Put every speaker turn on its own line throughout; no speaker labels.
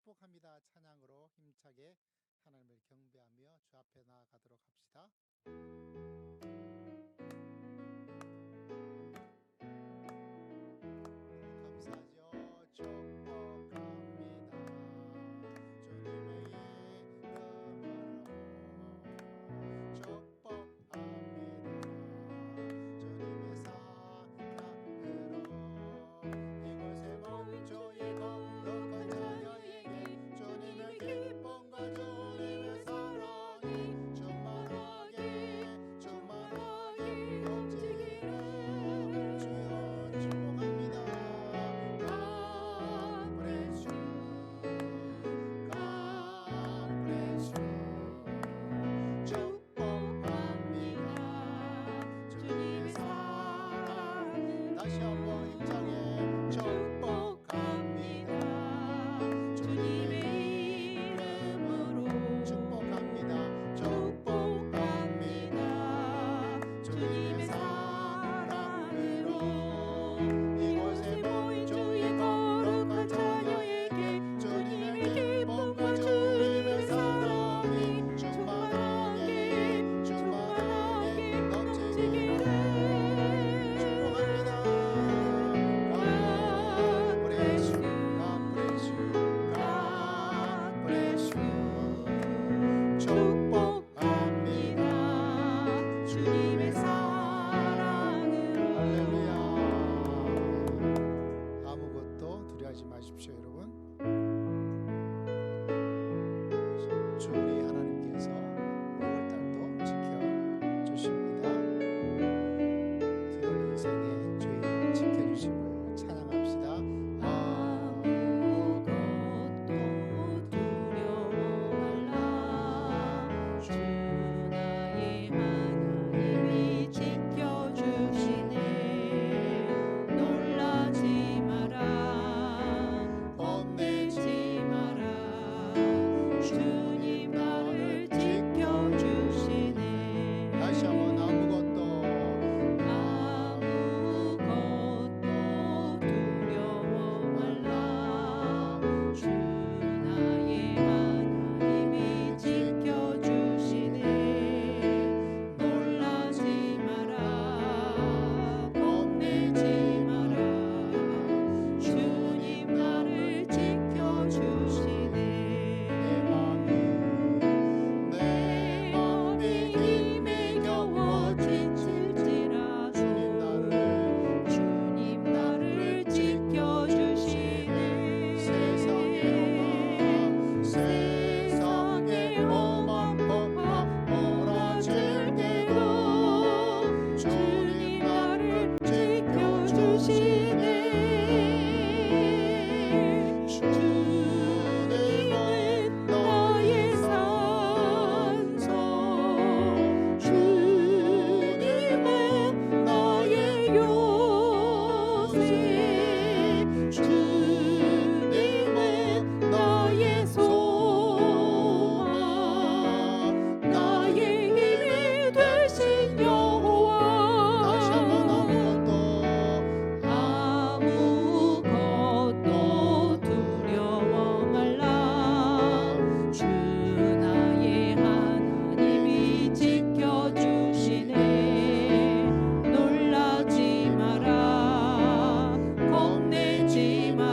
축복합니다 찬양으로 힘차게 하나님을 경배하며 주 앞에 나아가도록 합시다. 감사하죠. 축복합니다 주님의 이름으로 축복합니다 주님의 사랑으로 이곳에 모인 주의 거룩한 자녀에게 주님의 기쁨과 주님의 사랑이 충만하게 넘치기를 주여 축복합니다. God bless you. God bless you. 축복합니다 주님의 사랑 다시 한번 힘차게 축복합니다 주님의 이름으로 축복합니다 주님의 사랑으로 이곳에 모인 주의 거룩한 자녀에게 주님의 기쁨과 주님의 사랑이 충만하게 넘치기를 축복합니다. God bless you. God bless you. God bless you. 축복합니다 주님의 사랑으로. 할렐루야. 아무것도 두려워하지 마십시오 여러분. 주 우리 하나님께서 6월달도 지켜주십니다. 두려운 인생의 주인 지켜주심을 찬양합시다. 아무것도 두려워 말라 주 나의 하나님이 지켜주시네 놀라지 마라 겁내지 마라 주님 나를 지켜주시네 다시 한번 아무것도 두려워 말라 주 나의 하나님이 지켜주시네 놀라지 마라 겁내지 마라 주님 나를 지켜주시네 내 맘이 힘에 겨워 지칠지라 주님 나를 지켜주시네 세상의 험한 폭파 몰아칠 때도 주님 나를 지켜주시네 주님은 나의 산성 주님은 나의 요새 주님은 나의 소망 나의 힘이 되신 여호와 다시 한번 아무것도 두려워 말라 주 나의 하나님이 지켜주시네 놀라지 마라 겁내지 마라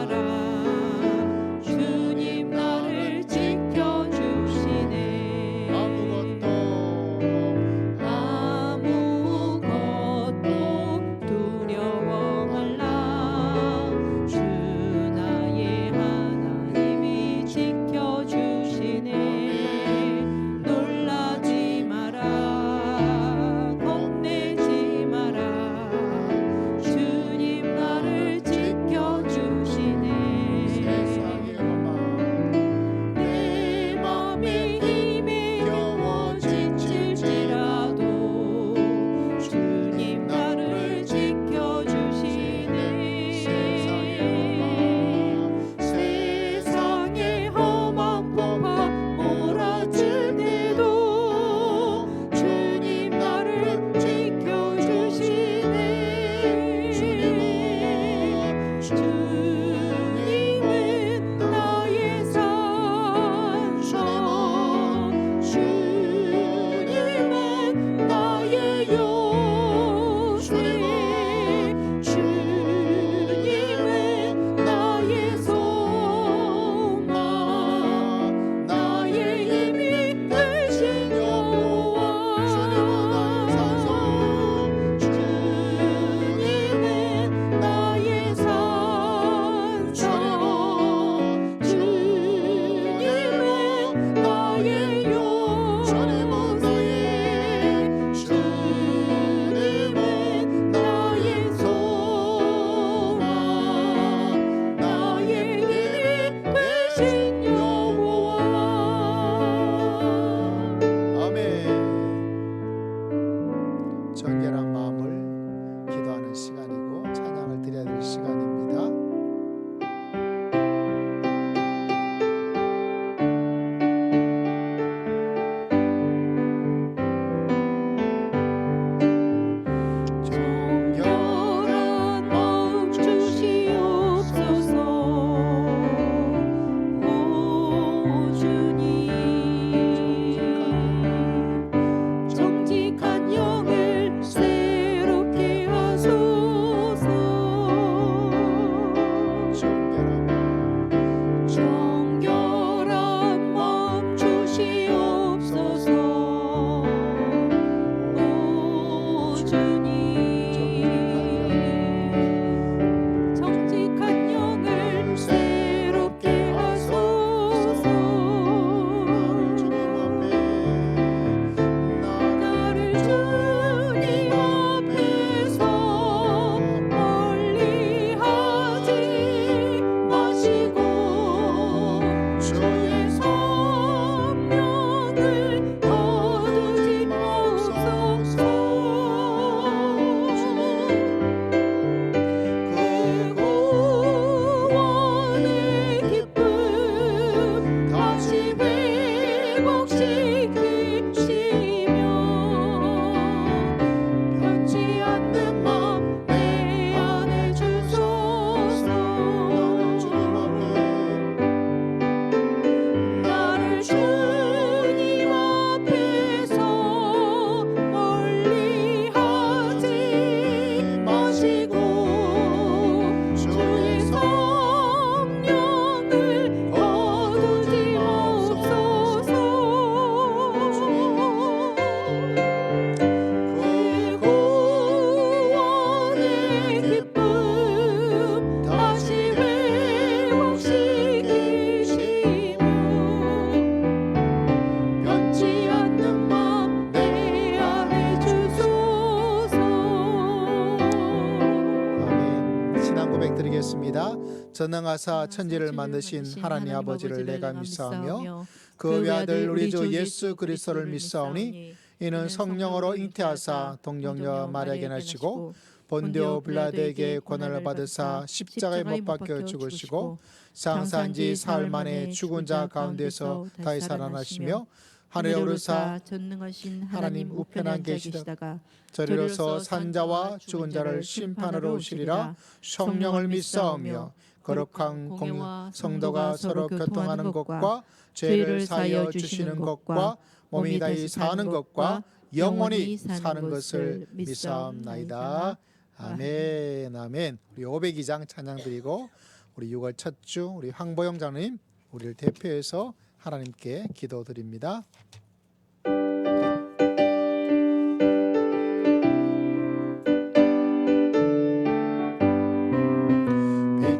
전능하사 천지를 만드신 하나님 아버지를 내가 믿사오며 그 외아들 우리 주 예수 그리스도를 믿사오니 이는 성령으로 잉태하사 동정녀 마리아에게 나시고 본디오 빌라도에게 고난을 받으사 십자가에 못 박혀 죽으시고 장사한 지 사흘 만에 죽은 자 가운데서 다시 살아나시며 하늘에 오르사
전능하신
하나님
하나님
우편에
우편에
계시다.
계시다가
저리로서 산자와 죽은 자를 심판하러 오시리라. 성령을 믿사오며 거룩한 공유 성도가 서로 교통하는 것과 죄를 사하여 주시는 것과 몸이 다시 사는 것과 영원히 사는 것을 믿사옵나이다. 아멘. 아멘. 우리 502장 찬양 드리고 우리 6월 첫 주 우리 황보영 장로님 우리를 대표해서 하나님께 기도드립니다.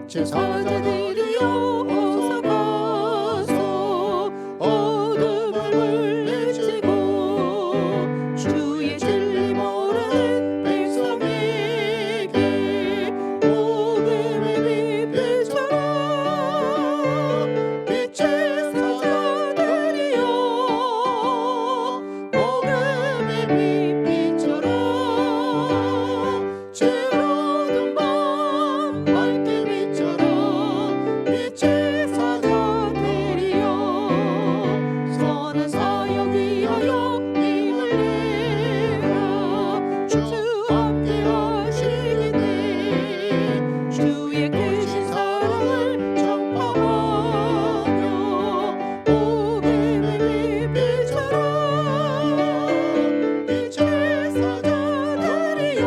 빛의 사자들이여 어서 가서 어둠을 물리치고 주의 진리 모르는 백성에게 복음의 빛 비춰라. 빛의 사자들이여 복음의 빛 비춰라. 즐거운 밤 밝게 비춰라. 빛의 사자들이여 선한 사역 위하여 힘을 내라. 주 함께 하시겠네. 주의 크신 사랑을 전파하며 복음의 빛 비춰라. 빛의 사자들이여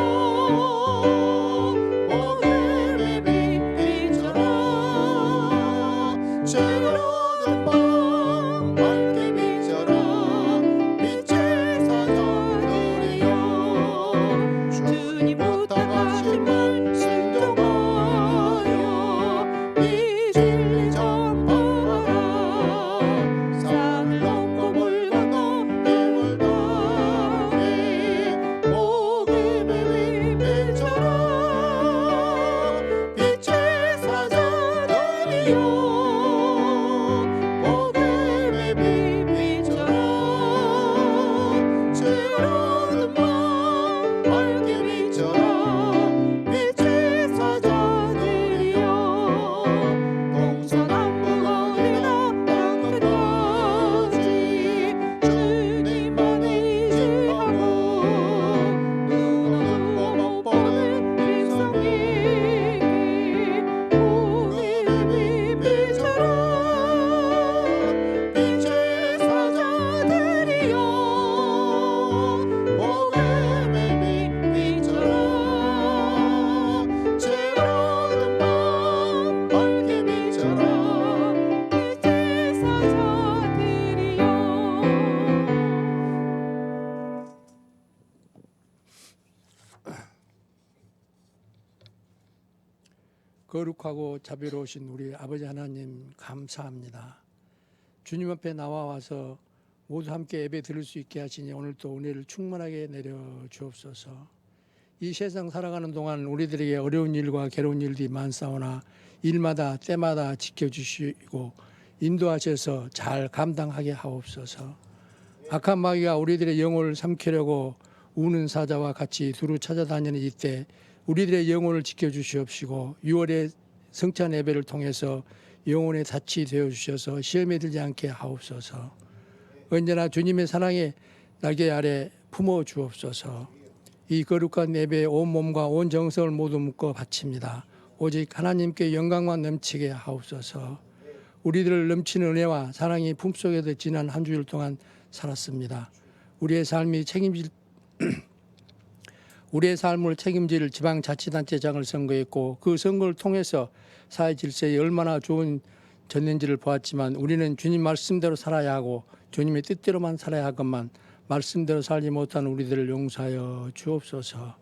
복음의 빛 비춰라. 즐거운 밤 밝게 비춰라. 빛의 사자들이여 주님 부탁하신 말 순종하여 이 진리 전파하라. 산을 넘고 물 건너 힘을 다해 복음의 빛 비춰라. 빛의 사자들이여 복음의 빛 비춰라. 즐거운 밤 밝게 비춰라. 빛의 사자들이여 동서남북 어디나 땅 끝까지 주님만 의지하고 누구나 못 보는 백성에게 복음의 빛 비춰라. 빛의 사자들이여 복음의 빛 비춰라. 즐거운 밤 밝게 비춰라. 빛의 사자들이여.
거룩하고 자비로우신 우리 아버지 하나님 감사합니다. 주님 앞에 나와 와서 모두 함께 예배 드릴 수 있게 하시니 오늘도 은혜를 충만하게 내려 주옵소서. 이 세상 살아가는 동안 우리들에게 어려운 일과 괴로운 일들이 많사오나 일마다 때마다 지켜주시고 인도하셔서 잘 감당하게 하옵소서. 악한 마귀가 우리들의 영혼을 삼키려고 우는 사자와 같이 두루 찾아다니는 이때 우리들의 영혼을 지켜주시옵시고 6월의 성찬 예배를 통해서 영혼의 닻이 되어주셔서 시험에 들지 않게 하옵소서. 언제나 주님의 사랑의 날개 아래 품어 주옵소서. 이 거룩한 예배에 온 몸과 온 정성을 모두 묶어 바칩니다. 오직 하나님께 영광만 넘치게 하옵소서. 우리들을 넘치는 은혜와 사랑이 품속에서 지난 한 주일 동안 살았습니다. 우리의 삶을 책임질 지방자치단체장을 선거했고 그 선거를 통해서 사회 질서에 얼마나 좋은 졌는지를 보았지만 우리는 주님 말씀대로 살아야 하고 주님의 뜻대로만 살아야 하건만 말씀대로 살지 못한 우리들을 용서하여 주옵소서.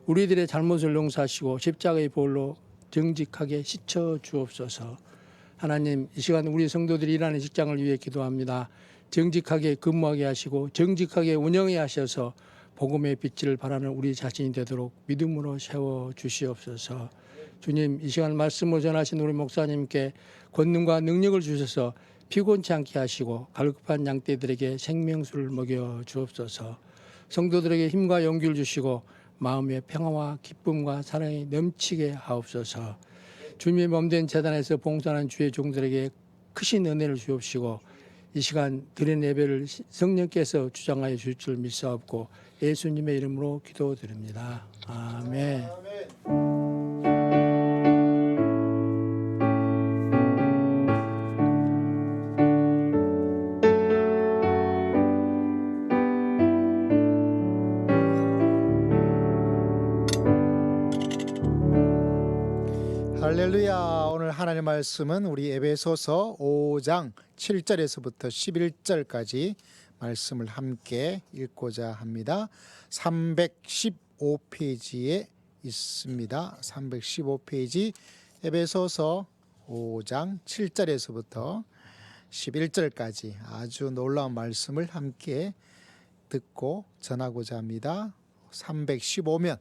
우리들의 잘못을 용서하시고 십자가의 보혈로 정직하게 씻어 주옵소서. 하나님, 이 시간 우리 성도들이 일하는 직장을 위해 기도합니다. 정직하게 근무하게 하시고 정직하게 운영해 하셔서 복음의 빛을 발하는 우리 자신이 되도록 믿음으로 세워 주시옵소서. 주님, 이 시간 말씀을 전하신 우리 목사님께 권능과 능력을 주셔서 피곤치 않게 하시고 갈급한 양떼들에게 생명수를 먹여 주옵소서. 성도들에게 힘과 용기를 주시고 마음의 평화와 기쁨과 사랑이 넘치게 하옵소서. 주님의 몸된 재단에서 봉사하는 주의 종들에게 크신 은혜를 주옵시고 이 시간 드린 예배를 성령께서 주장하여 주실 줄 믿사옵고 예수님의 이름으로 기도드립니다. 아멘.
할렐루야. 오늘 하나님의 말씀은 우리 에베소서 5장 7절에서부터 11절까지 말씀을 함께 읽고자 합니다. 315페이지에 있습니다. 315페이지 에베소서 5장 7절에서부터 11절까지 아주 놀라운 말씀을 함께 듣고 전하고자 합니다. 315면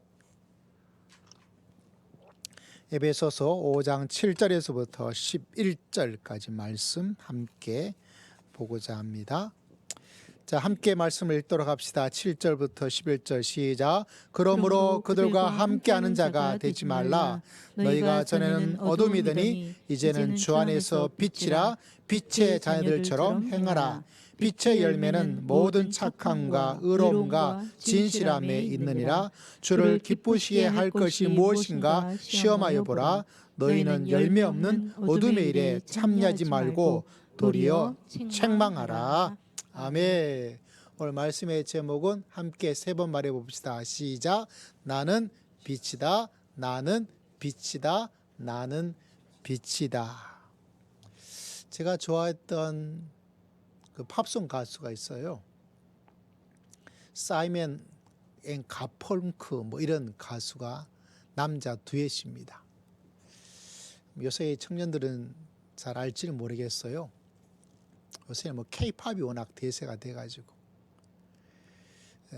에베소서 5장 7절에서부터 11절까지 말씀 함께 보고자 합니다. 자, 함께 말씀을 읽도록 합시다. 7절부터 11절 시작. 그러므로 그들과 함께하는 자가 되지 말라. 너희가 전에는 어둠이더니 이제는 주 안에서 빛이라. 빛의 자녀들처럼 행하라. 빛의 열매는 모든 착함과 의로움과 진실함에 있느니라. 주를 기쁘시게 할 것이 무엇인가 시험하여 보라. 너희는 열매 없는 어둠의 일에 참여하지 말고 도리어 책망하라. 아멘. 오늘 말씀의 제목은 함께 3번 말해 봅시다. 시작. 나는 빛이다. 나는 빛이다. 나는 빛이다. 제가 좋아했던 그 팝송 가수가 있어요. 사이먼 앤 가펑크 뭐 이런 가수가 남자 듀엣입니다. 요새 청년들은 잘 알지는 모르겠어요. 요새 뭐 K-팝이 워낙 대세가 돼가지고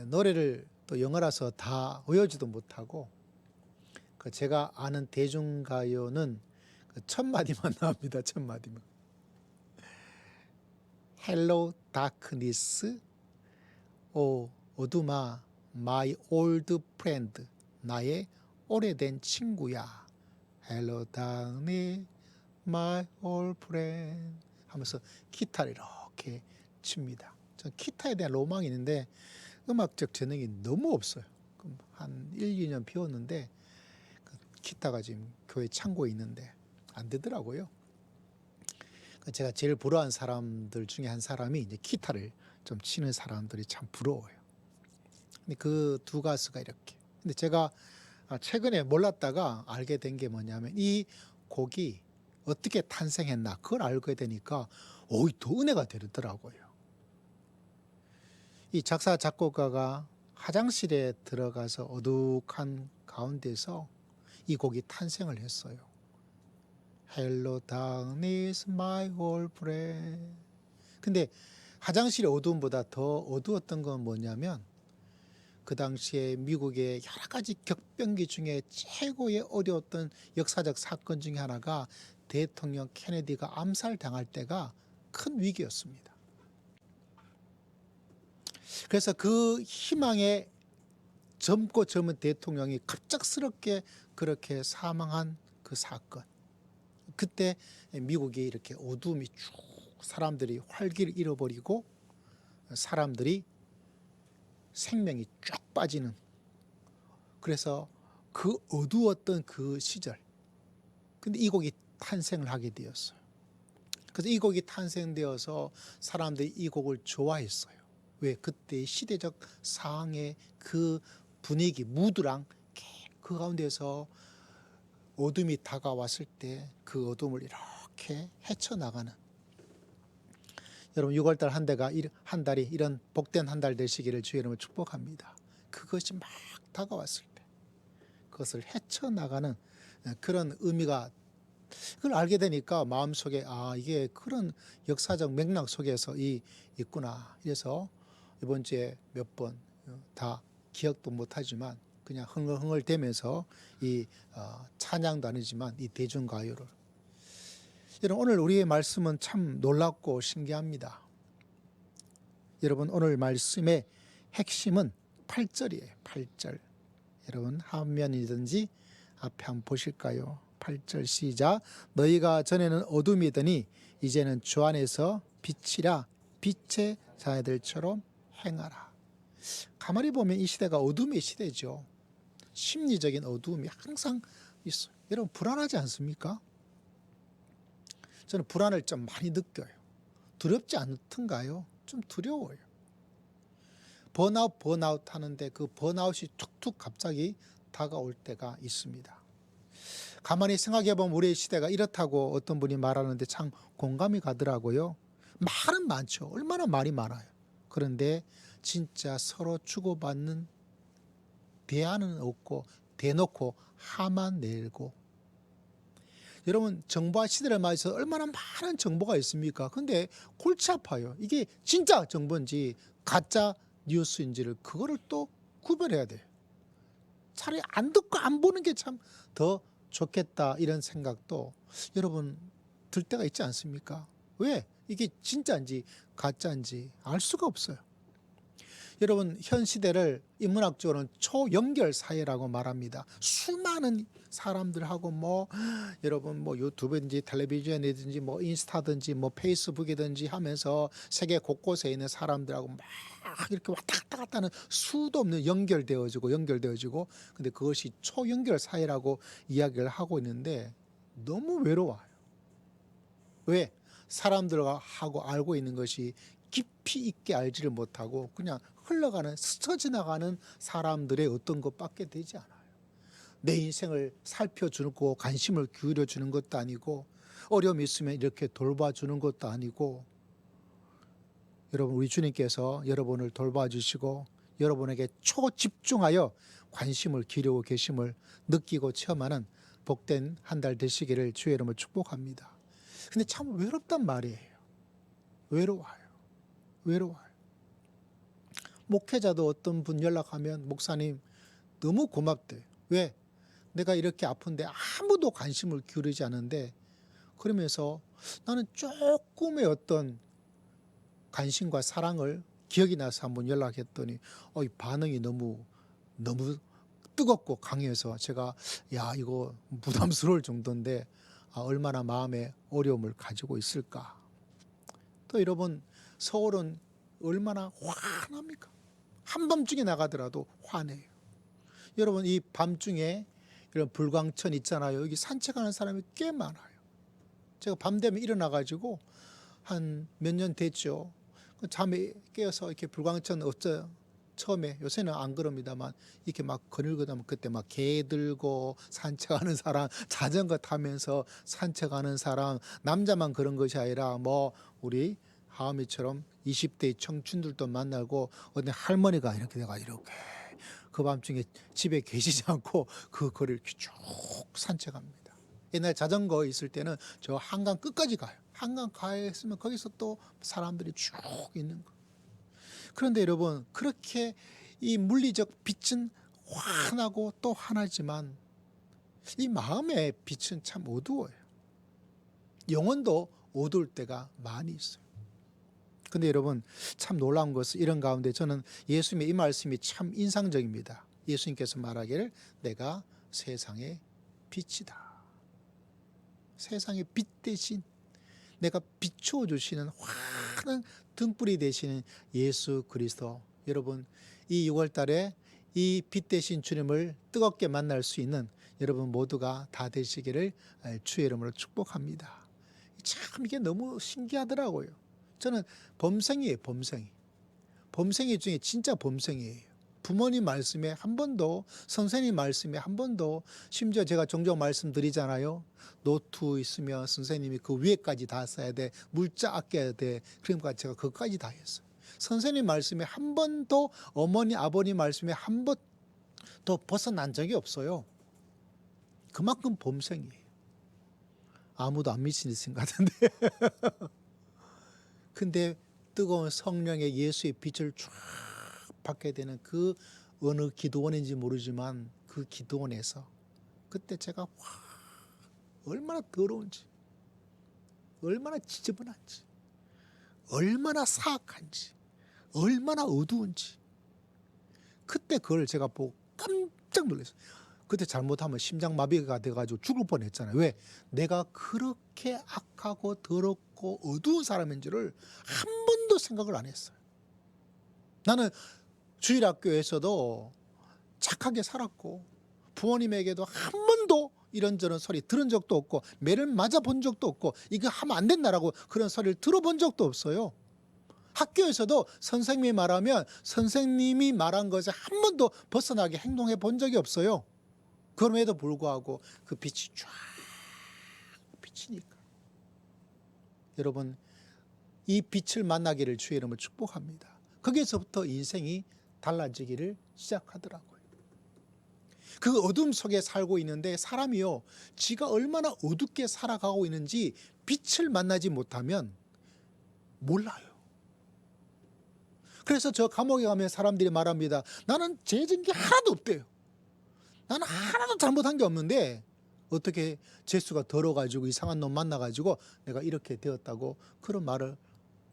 노래를 또 영어라서 다 외우지도 못하고 그 제가 아는 대중가요는 그 첫 마디만 나옵니다. 첫 마디만. Hello darkness, 오 어둠아, my old friend, 나의 오래된 친구야. Hello darkness, my old friend 하면서 기타를 이렇게 칩니다. 전 기타에 대한 로망이 있는데 음악적 재능이 너무 없어요. 한 1, 2년 배웠는데 그 기타가 지금 교회 창고에 있는데 안 되더라고요. 제가 제일 부러워하는 사람들 중에 한 사람이 이제 기타를 좀 치는 사람들이 참 부러워요. 근데 그 두 가수가 이렇게. 근데 제가 최근에 몰랐다가 알게 된 게 뭐냐면 이 곡이 어떻게 탄생했나 그걸 알게 되니까 더 은혜가 되더라고요. 이 작사 작곡가가 화장실에 들어가서 어둑한 가운데서 이 곡이 탄생을 했어요. Hello darkness my old friend. 근데 화장실의 어두움보다 더 어두웠던 건 뭐냐면 그 당시에 미국의 여러 가지 격변기 중에 최고의 어려웠던 역사적 사건 중에 하나가 대통령 케네디가 암살당할 때가 큰 위기였습니다. 그래서 그 희망에 젊고 젊은 대통령이 갑작스럽게 그렇게 사망한 그 사건. 그때 미국이 이렇게 어둠이 쭉 사람들이 활기를 잃어버리고 사람들이 생명이 쫙 빠지는, 그래서 그 어두웠던 그 시절, 근데 이 곡이 탄생을 하게 되었어요. 그래서 이 곡이 탄생되어서 사람들이 이 곡을 좋아했어요. 왜? 그때의 시대적 상황의 그 분위기, 무드랑 그 가운데서 어둠이 다가왔을 때 그 어둠을 이렇게 헤쳐나가는, 여러분 6월달 한 달이 이런 복된 한 달 되시기를 주의 이름으로 축복합니다. 그것이 막 다가왔을 때 그것을 헤쳐나가는 그런 의미가, 그걸 알게 되니까 마음속에 이게 그런 역사적 맥락 속에서 있구나. 그래서 이번 주에 몇 번 다 기억도 못하지만 그냥 흥얼흥얼대면서 이 찬양도 아니지만 이 대중가요를. 여러분 오늘 우리의 말씀은 참 놀랍고 신기합니다. 여러분 오늘 말씀의 핵심은 8절이에요. 8절. 여러분 화면이든지 앞에 한번 보실까요? 8절 시작. 너희가 전에는 어둠이더니 이제는 주 안에서 빛이라 빛의 자녀들처럼 행하라. 가만히 보면 이 시대가 어둠의 시대죠. 심리적인 어둠이 항상 있어요. 여러분 불안하지 않습니까? 저는 불안을 좀 많이 느껴요. 두렵지 않던가요? 좀 두려워요. 번아웃 하는데 그 번아웃이 툭툭 갑자기 다가올 때가 있습니다. 가만히 생각해 보면 우리의 시대가 이렇다고 어떤 분이 말하는데 참 공감이 가더라고요. 말은 많죠. 얼마나 말이 많아요. 그런데 진짜 서로 주고받는 대안은 없고 대놓고 화만 내고. 여러분 정보화 시대를 맞이해서 얼마나 많은 정보가 있습니까? 근데 골치 아파요. 이게 진짜 정보인지 가짜 뉴스인지를 그거를 또 구별해야 돼요. 차라리 안 듣고 안 보는 게 참 더 좋겠다 이런 생각도 여러분 들 때가 있지 않습니까? 왜? 이게 진짜인지 가짜인지 알 수가 없어요. 여러분 현 시대를 인문학적으로는 초연결 사회라고 말합니다. 수많은 사람들하고 여러분 유튜브든지 텔레비전이든지 인스타든지 페이스북이든지 하면서 세계 곳곳에 있는 사람들하고 막 이렇게 왔다 갔다 하는 수도 없는 연결되어지고 근데 그것이 초연결 사회라고 이야기를 하고 있는데 너무 외로워요. 왜? 사람들과 하고 알고 있는 것이 깊이 있게 알지를 못하고 그냥 흘러가는 스쳐 지나가는 사람들의 어떤 것밖에 되지 않아요. 내 인생을 살펴주고 관심을 기울여주는 것도 아니고 어려움이 있으면 이렇게 돌봐주는 것도 아니고. 여러분 우리 주님께서 여러분을 돌봐주시고 여러분에게 초집중하여 관심을 기울이고 계심을 느끼고 체험하는 복된 한 달 되시기를 주의 이름으로 축복합니다. 근데 참 외롭단 말이에요. 외로워요. 목회자도 어떤 분 연락하면 목사님 너무 고맙대요. 왜? 내가 이렇게 아픈데 아무도 관심을 기울이지 않는데 그러면서 나는 조금의 어떤 관심과 사랑을 기억이 나서 한번 연락했더니 이 반응이 너무 뜨겁고 강해서 제가 이거 부담스러울 정도인데 얼마나 마음에 어려움을 가지고 있을까. 또 여러분 서울은 얼마나 환합니까? 한밤중에 나가더라도 환해요. 여러분 이 밤중에 이런 불광천 있잖아요. 여기 산책하는 사람이 꽤 많아요. 제가 밤 되면 일어나가지고 한 몇 년 됐죠. 잠에 깨어서 이렇게 불광천 처음에 요새는 안 그럽니다만 이렇게 막 거닐거든 그때 막 개 들고 산책하는 사람, 자전거 타면서 산책하는 사람, 남자만 그런 것이 아니라 우리 하은이처럼 20대 청춘들도 만나고 어디 할머니가 이렇게 내가 이렇게 그 밤중에 집에 계시지 않고 그 거리를 쭉 산책합니다. 옛날 자전거 있을 때는 저 한강 끝까지 가요. 한강 가에 있으면 거기서 또 사람들이 쭉 있는 거. 그런데 여러분 그렇게 이 물리적 빛은 환하고 또 환하지만 이 마음의 빛은 참 어두워요. 영혼도 어두울 때가 많이 있어요. 근데 여러분 참 놀라운 것은 이런 가운데 저는 예수님의 이 말씀이 참 인상적입니다. 예수님께서 말하기를 내가 세상의 빛이다. 세상의 빛 대신 내가 비추어 주시는 환한 등불이 되시는 예수 그리스도. 여러분 이 6월 달에 이 빛 대신 주님을 뜨겁게 만날 수 있는 여러분 모두가 다 되시기를 주의 이름으로 축복합니다. 참 이게 너무 신기하더라고요. 저는 범생이에요. 범생이 중에 진짜 범생이에요. 부모님 말씀에 한 번도, 선생님 말씀에 한 번도, 심지어 제가 종종 말씀드리잖아요. 노트 있으면 선생님이 그 위에까지 다 써야 돼. 물자 아껴야 돼. 그러니까 제가 그것까지 다 했어요. 선생님 말씀에 한 번도, 어머니 아버님 말씀에 한 번도 벗어난 적이 없어요. 그만큼 범생이에요. 아무도 안 미치는 것 같은데. 근데 뜨거운 성령의 예수의 빛을 쫙 받게 되는 그 어느 기도원인지 모르지만 그 기도원에서 그때 제가 얼마나 더러운지, 얼마나 지저분한지, 얼마나 사악한지, 얼마나 어두운지, 그때 그걸 제가 보고 깜짝 놀랐어요. 그때 잘못하면 심장마비가 돼가지고 죽을 뻔했잖아요. 왜? 내가 그렇게 악하고 더럽고 어두운 사람인지를 한 번도 생각을 안 했어요. 나는 주일학교에서도 착하게 살았고 부모님에게도 한 번도 이런저런 소리 들은 적도 없고 매를 맞아본 적도 없고 이거 하면 안 된다라고 그런 소리를 들어본 적도 없어요. 학교에서도 선생님이 말하면 선생님이 말한 것에 한 번도 벗어나게 행동해 본 적이 없어요. 그럼에도 불구하고 그 빛이 쫙 비치니까 여러분, 이 빛을 만나기를 주의 이름으로 축복합니다. 거기에서부터 인생이 달라지기를 시작하더라고요. 그 어둠 속에 살고 있는데 사람이요, 지가 얼마나 어둡게 살아가고 있는지 빛을 만나지 못하면 몰라요. 그래서 저 감옥에 가면 사람들이 말합니다. 나는 죄진 게 하나도 없대요. 나는 하나도 잘못한 게 없는데 어떻게 죄수가 더러가지고 이상한 놈 만나가지고 내가 이렇게 되었다고 그런 말을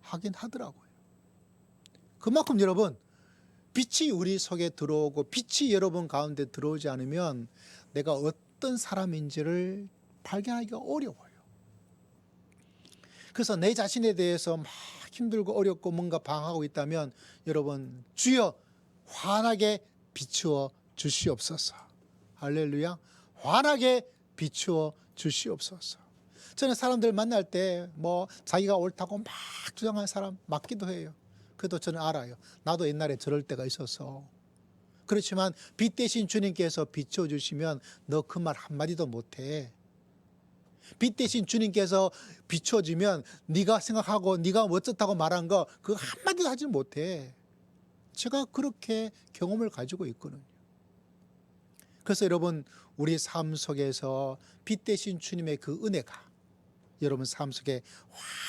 하긴 하더라고요. 그만큼 여러분, 빛이 우리 속에 들어오고 빛이 여러분 가운데 들어오지 않으면 내가 어떤 사람인지를 발견하기가 어려워요. 그래서 내 자신에 대해서 막 힘들고 어렵고 뭔가 방황하고 있다면 여러분, 주여 환하게 비추어 주시옵소서. 할렐루야. 환하게 비추어 주시옵소서. 저는 사람들 만날 때 뭐 자기가 옳다고 막 주장하는 사람 맞기도 해요. 그래도 저는 알아요. 나도 옛날에 저럴 때가 있어서. 그렇지만 빛 대신 주님께서 비춰주시면 너 그 말 한마디도 못해. 빛 대신 주님께서 비춰주면 네가 생각하고 네가 어쩌다고 말한 거 그거 한마디도 하지 못해. 제가 그렇게 경험을 가지고 있거든요. 그래서 여러분, 우리 삶 속에서 빛 대신 주님의 그 은혜가 여러분 삶 속에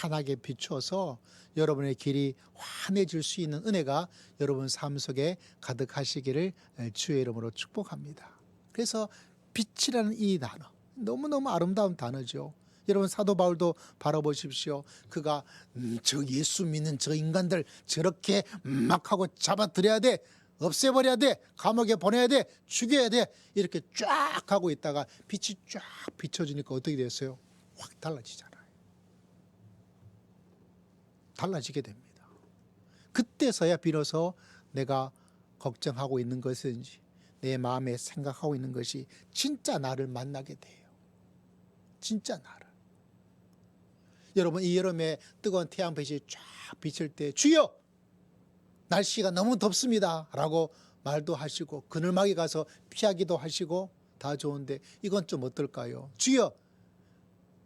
환하게 비추어서 여러분의 길이 환해질 수 있는 은혜가 여러분 삶 속에 가득하시기를 주의 이름으로 축복합니다. 그래서 빛이라는 이 단어, 너무너무 아름다운 단어죠. 여러분 사도 바울도 바라보십시오. 그가 저 예수 믿는 저 인간들 저렇게 막 하고 잡아들여야 돼, 없애버려야 돼, 감옥에 보내야 돼, 죽여야 돼, 이렇게 쫙 하고 있다가 빛이 쫙 비춰지니까 어떻게 됐어요? 확 달라지잖아요. 달라지게 됩니다. 그때서야 비로소 내가 걱정하고 있는 것인지 내 마음에 생각하고 있는 것이 진짜 나를 만나게 돼요. 진짜 나를. 여러분, 이 여름에 뜨거운 태양빛이 쫙 비칠 때 주여 날씨가 너무 덥습니다 라고 말도 하시고 그늘막에 가서 피하기도 하시고 다 좋은데 이건 좀 어떨까요? 주여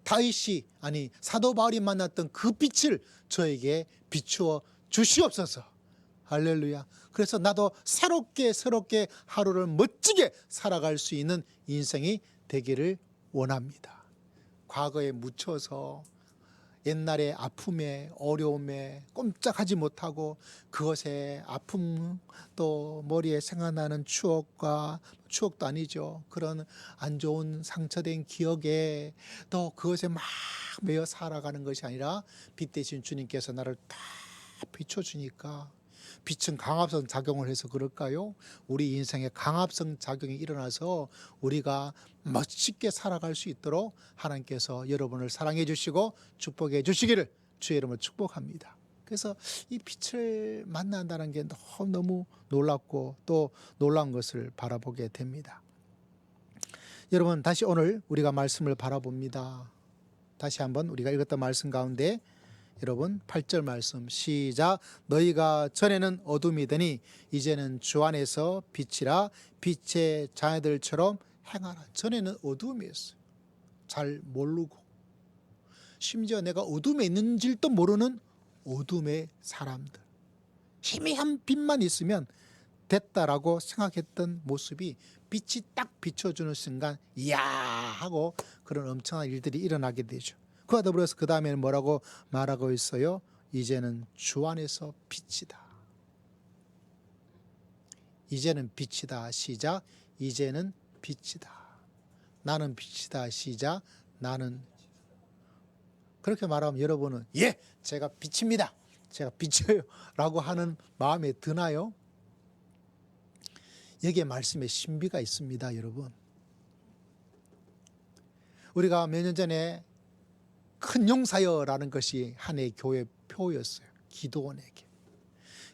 다윗이 아니 사도 바울이 만났던 그 빛을 저에게 비추어 주시옵소서. 할렐루야. 그래서 나도 새롭게 하루를 멋지게 살아갈 수 있는 인생이 되기를 원합니다. 과거에 묻혀서 옛날의 아픔에 어려움에 꼼짝하지 못하고 그것에 아픔 또 머리에 생각나는 추억도 아니죠. 그런 안 좋은 상처된 기억에 또 그것에 막 매여 살아가는 것이 아니라 빛 대신 주님께서 나를 다 비춰주니까 빛은 강압성 작용을 해서 그럴까요? 우리 인생에 강압성 작용이 일어나서 우리가 멋지게 살아갈 수 있도록 하나님께서 여러분을 사랑해 주시고 축복해 주시기를 주의 이름으로 축복합니다. 그래서 이 빛을 만난다는 게 너무 놀랍고 또 놀라운 것을 바라보게 됩니다. 여러분, 다시 오늘 우리가 말씀을 바라봅니다. 다시 한번 우리가 읽었던 말씀 가운데 여러분 8절 말씀 시작. 너희가 전에는 어둠이더니 이제는 주 안에서 빛이라. 빛의 자녀들처럼 행하라. 전에는 어둠이었어요. 잘 모르고 심지어 내가 어둠에 있는지도 모르는 어둠의 사람들, 희미한 빛만 있으면 됐다라고 생각했던 모습이 빛이 딱 비춰주는 순간 이야 하고 그런 엄청난 일들이 일어나게 되죠. 그와 더불어서 그 다음에는 뭐라고 말하고 있어요? 이제는 주 안에서 빛이다. 이제는 빛이다. 시작. 이제는 빛이다. 나는 빛이다. 시작. 나는. 그렇게 말하면 여러분은 예, 제가 빛입니다. 제가 빛이에요. 라고 하는 마음에 드나요? 여기에 말씀에 신비가 있습니다, 여러분. 우리가 몇 년 전에 큰 용사여라는 것이 한 해의 교회 표였어요. 기도원에게.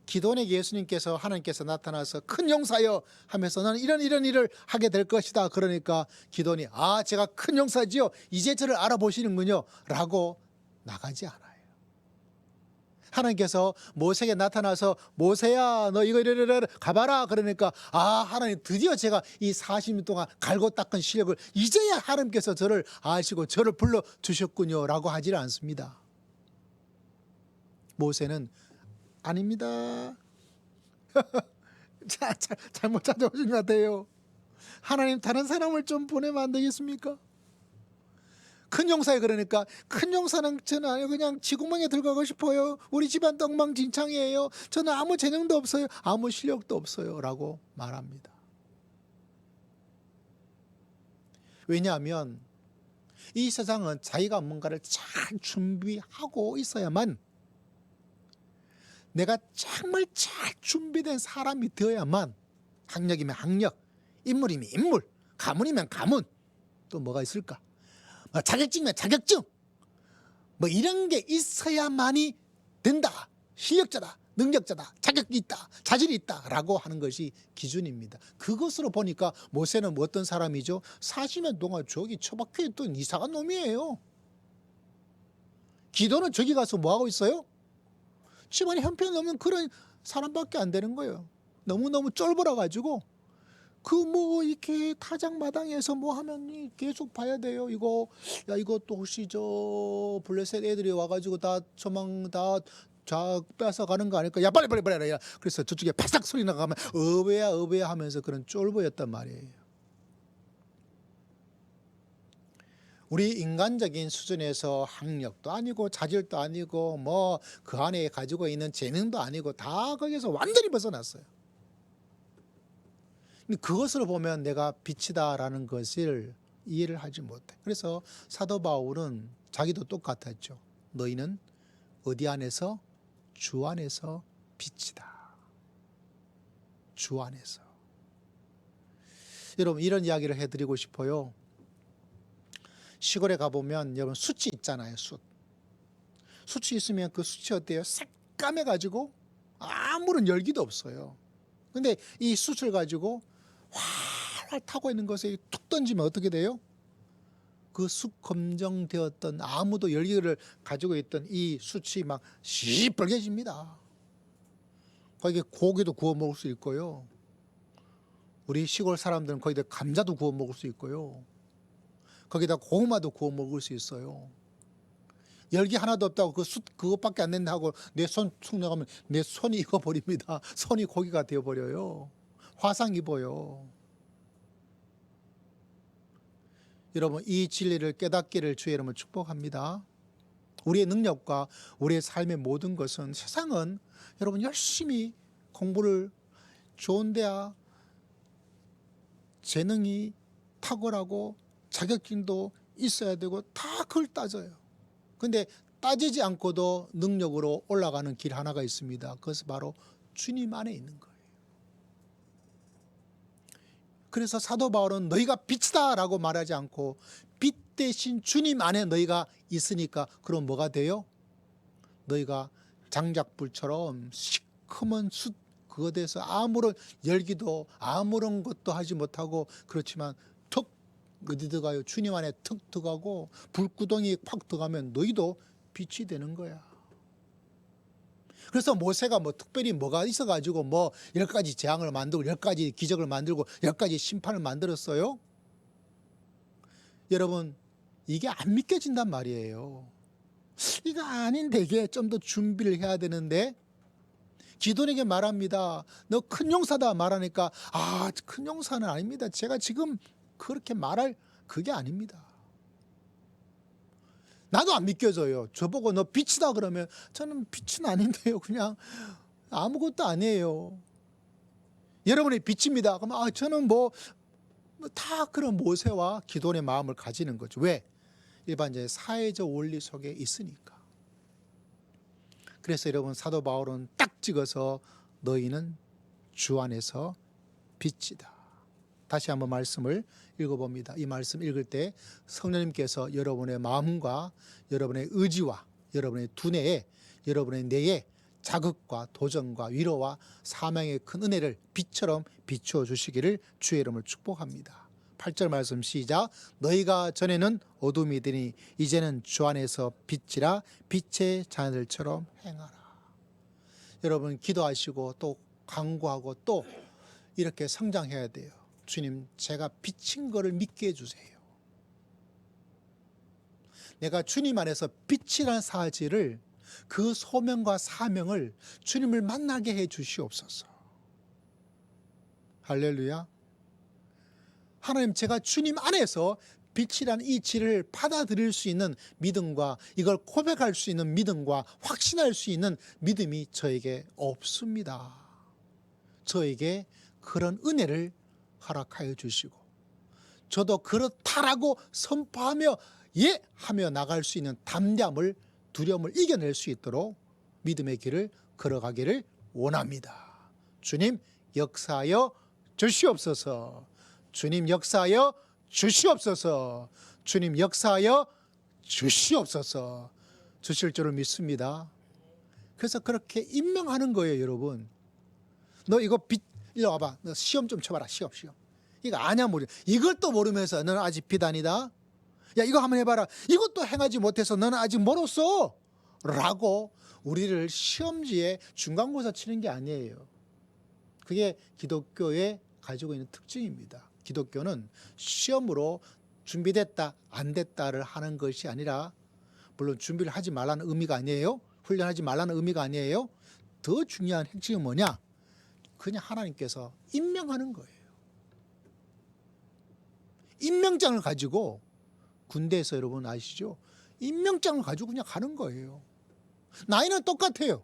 기도원에게 예수님께서 하나님께서 나타나서 큰 용사여 하면서 너는 이런 일을 하게 될 것이다. 그러니까 기도원이 제가 큰 용사지요. 이제 저를 알아보시는군요. 라고 나가지 않아요. 하나님께서 모세에게 나타나서 모세야 너 이거 가봐라. 그러니까 하나님 드디어 제가 이 40년 동안 갈고 닦은 실력을 이제야 하나님께서 저를 아시고 저를 불러주셨군요. 라고 하질 않습니다. 모세는 아닙니다. 잘못 찾아오신 것 같아요. 하나님 다른 사람을 좀 보내면 안 되겠습니까? 큰 용사에 그러니까 큰 용사는 저는 아니고 그냥 지구멍에 들어가고 싶어요. 우리 집안 엉망진창이에요. 저는 아무 재능도 없어요. 아무 실력도 없어요. 라고 말합니다. 왜냐하면 이 세상은 자기가 뭔가를 잘 준비하고 있어야만, 내가 정말 잘 준비된 사람이 되어야만, 학력이면 학력, 인물이면 인물, 가문이면 가문, 또 뭐가 있을까? 자격증이면 자격증, 뭐 이런 게 있어야만이 된다. 실력자다, 능력자다, 자격이 있다, 자질이 있다 라고 하는 것이 기준입니다. 그것으로 보니까 모세는 어떤 사람이죠? 40년 동안 저기 처박혀 있던 이상한 놈이에요. 기도는 저기 가서 뭐하고 있어요? 집안에 형편없는 그런 사람밖에 안 되는 거예요. 너무너무 쫄보라 가지고 이렇게 타작마당에서 뭐 하면 계속 봐야 돼요. 이것도 혹시 저 블레셋 애들이 와가지고 다 조망 다 뺏어가는 거 아닐까? 야 빨리. 야. 그래서 저쪽에 바삭 소리 나가면 어베야 하면서 그런 쫄보였단 말이에요. 우리 인간적인 수준에서 학력도 아니고 자질도 아니고 뭐 그 안에 가지고 있는 재능도 아니고 다 거기서 완전히 벗어났어요. 그것으로 보면 내가 빛이다라는 것을 이해를 하지 못해. 그래서 사도 바울은 자기도 똑같았죠. 너희는 어디 안에서? 주 안에서 빛이다. 주 안에서. 여러분 이런 이야기를 해드리고 싶어요. 시골에 가보면 여러분 숯이 있잖아요. 숯이 있으면 그 숯이 어때요? 새까매가지고 아무런 열기도 없어요. 근데 이 숯을 가지고 활활 타고 있는 것에 툭 던지면 어떻게 돼요? 그 숯 검정되었던 아무도 열기를 가지고 있던 이 숯이 막 시뻘개집니다. 거기에 고기도 구워 먹을 수 있고요. 우리 시골 사람들은 거기다 감자도 구워 먹을 수 있고요. 거기다 고구마도 구워 먹을 수 있어요. 열기 하나도 없다고 그 숯 그것밖에 안 된다 하고 내 손 툭 나가면 내 손이 익어버립니다. 손이 고기가 되어버려요. 화상 입어요. 여러분 이 진리를 깨닫기를 주의 이름으로 축복합니다. 우리의 능력과 우리의 삶의 모든 것은, 세상은 여러분 열심히 공부를 좋은 데야 재능이 탁월하고 자격증도 있어야 되고 다 그걸 따져요. 근데 따지지 않고도 능력으로 올라가는 길 하나가 있습니다. 그것은 바로 주님 안에 있는 거예요. 그래서 사도 바울은 너희가 빛이다 라고 말하지 않고 빛 대신 주님 안에 너희가 있으니까 그럼 뭐가 돼요? 너희가 장작불처럼 시커먼 숯 그거 돼서 아무런 열기도 아무런 것도 하지 못하고, 그렇지만 턱 어디 들어가요? 주님 안에 턱 들어가고 불구덩이 팍 들어가면 너희도 빛이 되는 거야. 그래서 모세가 뭐 특별히 뭐가 있어가지고 뭐 10가지 재앙을 만들고 10가지 기적을 만들고 10가지 심판을 만들었어요? 여러분 이게 안 믿겨진단 말이에요. 이거 아닌데 이게 좀 더 준비를 해야 되는데, 기도원에게 말합니다. 너 큰 용사다 말하니까 큰 용사는 아닙니다. 제가 지금 그렇게 말할 그게 아닙니다. 나도 안 믿겨져요. 저보고 너 빛이다 그러면 저는 빛은 아닌데요. 그냥 아무것도 아니에요. 여러분의 빛입니다. 그럼 저는 다 그런 모세와 기도의 마음을 가지는 거죠. 왜? 일반적인 사회적 원리 속에 있으니까. 그래서 여러분 사도 바울은 딱 찍어서 너희는 주 안에서 빛이다. 다시 한번 말씀을 읽어봅니다. 이 말씀 읽을 때 성령님께서 여러분의 마음과 여러분의 의지와 여러분의 두뇌에 여러분의 뇌에 자극과 도전과 위로와 사명의 큰 은혜를 빛처럼 비추어 주시기를 주의 이름으로 축복합니다. 8절 말씀 시작. 너희가 전에는 어둠이더니 이제는 주 안에서 빛이라 빛의 자녀들처럼 행하라. 여러분 기도하시고 또 간구하고 또 이렇게 성장해야 돼요. 주님, 제가 빛인 거를 믿게 해주세요. 내가 주님 안에서 빛이라는 사실을 그 소명과 사명을 주님을 만나게 해 주시옵소서. 할렐루야. 하나님, 제가 주님 안에서 빛이라는 이치를 받아들일 수 있는 믿음과 이걸 고백할 수 있는 믿음과 확신할 수 있는 믿음이 저에게 없습니다. 저에게 그런 은혜를 허락하여 주시고 저도 그렇다라고 선포하며 예 하며 나갈 수 있는 담대함을 두려움을 이겨낼 수 있도록 믿음의 길을 걸어가기를 원합니다. 주님 역사하여 주시옵소서. 주님 역사하여 주시옵소서. 주님 역사하여 주시옵소서. 주실 줄을 믿습니다. 그래서 그렇게 임명하는 거예요. 여러분, 너 이거 일로 와봐. 너 시험 좀 쳐봐라. 시험. 이거 아냐 모르. 이걸 또 모르면서 너는 아직 빛 아니다. 야, 이거 한번 해봐라. 이것도 행하지 못해서 너는 아직 멀었어 라고 우리를 시험지에 중간고사 치는 게 아니에요. 그게 기독교에 가지고 있는 특징입니다. 기독교는 시험으로 준비됐다 안 됐다를 하는 것이 아니라, 물론 준비를 하지 말라는 의미가 아니에요. 훈련하지 말라는 의미가 아니에요. 더 중요한 핵심은 뭐냐? 그냥 하나님께서 임명하는 거예요. 임명장을 가지고, 군대에서 여러분 아시죠? 임명장을 가지고 그냥 가는 거예요. 나이는 똑같아요.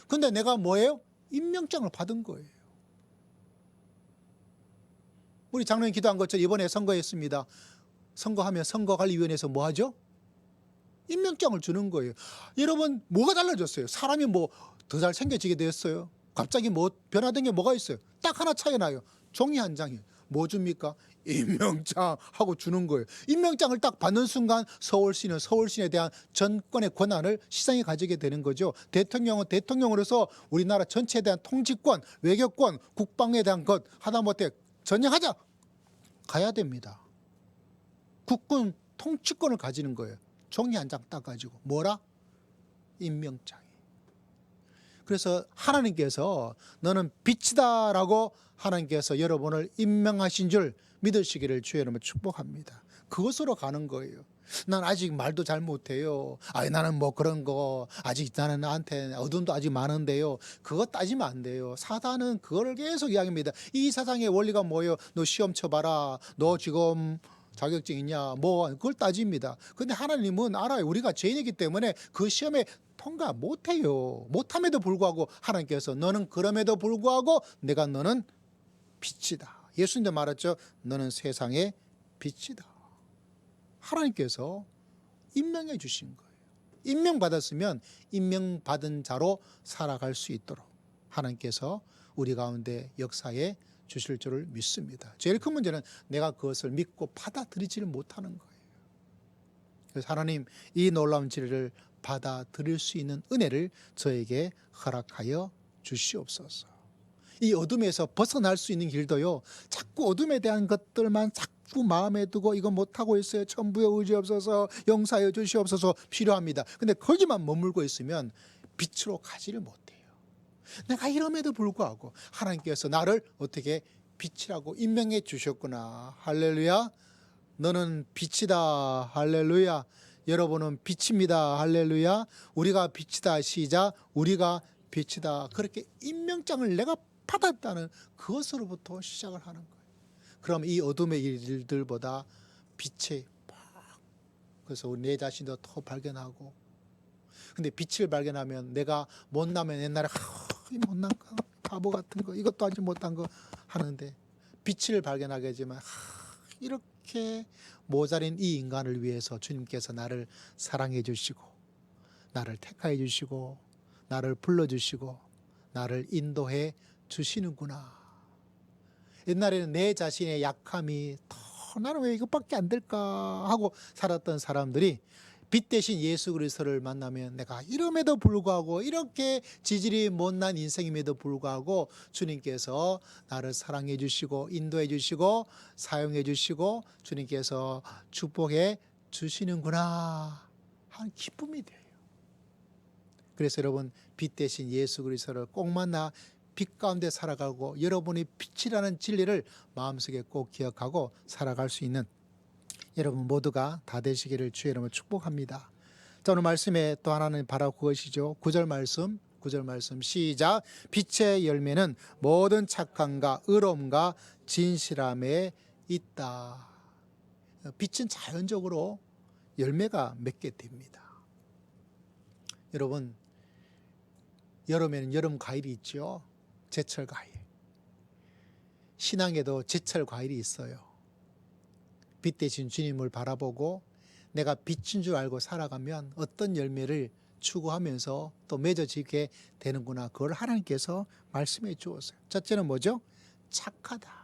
근데 내가 뭐예요? 임명장을 받은 거예요. 우리 장로님 기도한 것처럼 이번에 선거했습니다. 선거하면 선거관리위원회에서 뭐 하죠? 임명장을 주는 거예요. 여러분, 뭐가 달라졌어요? 사람이 더 잘생겨지게 되었어요? 갑자기 변화된 게 뭐가 있어요? 딱 하나 차이 나요. 종이 한 장이에요. 뭐 줍니까? 임명장 하고 주는 거예요. 임명장을 딱 받는 순간 서울시는 서울시에 대한 전권의 권한을 시장이 가지게 되는 거죠. 대통령은 대통령으로서 우리나라 전체에 대한 통치권, 외교권, 국방에 대한 것 하다못해 전쟁하자 가야 됩니다. 국군 통치권을 가지는 거예요. 종이 한 장 딱 가지고. 뭐라? 임명장이. 그래서 하나님께서 너는 빛이다라고 하나님께서 여러분을 임명하신 줄 믿으시기를 주의 이름으로 축복합니다. 그것으로 가는 거예요. 난 아직 말도 잘 못해요. 나는 그런 거 아직 나한테 어둠도 아직 많은데요. 그거 따지면 안 돼요. 사단은 그거를 계속 이야기합니다. 이 세상의 원리가 뭐예요? 너 시험 쳐봐라. 너 지금 자격증 있냐? 그걸 따집니다. 근데 하나님은 알아요. 우리가 죄인이기 때문에 그 시험에 통과 못해요. 못함에도 불구하고 하나님께서 너는 그럼에도 불구하고 너는 빛이다. 예수님도 말했죠. 너는 세상의 빛이다. 하나님께서 임명해 주신 거예요. 임명받았으면 임명받은 자로 살아갈 수 있도록 하나님께서 우리 가운데 역사에 주실 줄을 믿습니다. 제일 큰 문제는 내가 그것을 믿고 받아들이지를 못하는 거예요. 그래서 하나님, 이 놀라운 진리를 받아들일 수 있는 은혜를 저에게 허락하여 주시옵소서. 이 어둠에서 벗어날 수 있는 길도요, 자꾸 어둠에 대한 것들만 자꾸 마음에 두고 이거 못하고 있어요. 천부에 의지 없어서 용서하여 주시옵소서 필요합니다. 근데 거기만 머물고 있으면 빛으로 가지를 못해요. 내가 이럼에도 불구하고 하나님께서 나를 어떻게 빛이라고 임명해 주셨구나. 할렐루야. 너는 빛이다. 할렐루야. 여러분은 빛입니다. 할렐루야. 우리가 빛이다. 시작. 우리가 빛이다. 그렇게 임명장을 내가 받았다는 그것으로부터 시작을 하는 거예요. 그럼 이 어둠의 일들보다 빛에 그래서 내 자신도 더 발견하고, 근데 빛을 발견하면 내가 못나면 옛날에 이 못난 거 바보 같은 거, 이것도 하지 못한 거 하는데 빛을 발견하게 되지만 이렇게 모자린 이 인간을 위해서 주님께서 나를 사랑해 주시고 나를 택하여 주시고 나를 불러주시고 나를 인도해 주시는구나. 옛날에는 내 자신의 약함이 나는 왜 이것밖에 안 될까 하고 살았던 사람들이 빛 대신 예수 그리스도를 만나면 내가 이름에도 불구하고 이렇게 지질이 못난 인생임에도 불구하고 주님께서 나를 사랑해 주시고 인도해 주시고 사용해 주시고 주님께서 축복해 주시는구나 하는 기쁨이 돼요. 그래서 여러분 빛 대신 예수 그리스도를 꼭 만나 빛 가운데 살아가고 여러분이 빛이라는 진리를 마음속에 꼭 기억하고 살아갈 수 있는 여러분 모두가 다 되시기를 주의 이름으로 축복합니다. 자, 오늘 말씀에 또 하나는 바로 그것이죠. 9절 말씀 시작. 빛의 열매는 모든 착함과 의로움과 진실함에 있다. 빛은 자연적으로 열매가 맺게 됩니다. 여러분 여름에는 여름 과일이 있죠. 제철 과일. 신앙에도 제철 과일이 있어요. 빛 대신 주님을 바라보고 내가 빛인 줄 알고 살아가면 어떤 열매를 추구하면서 또 맺어지게 되는구나. 그걸 하나님께서 말씀해 주었어요. 첫째는 뭐죠? 착하다.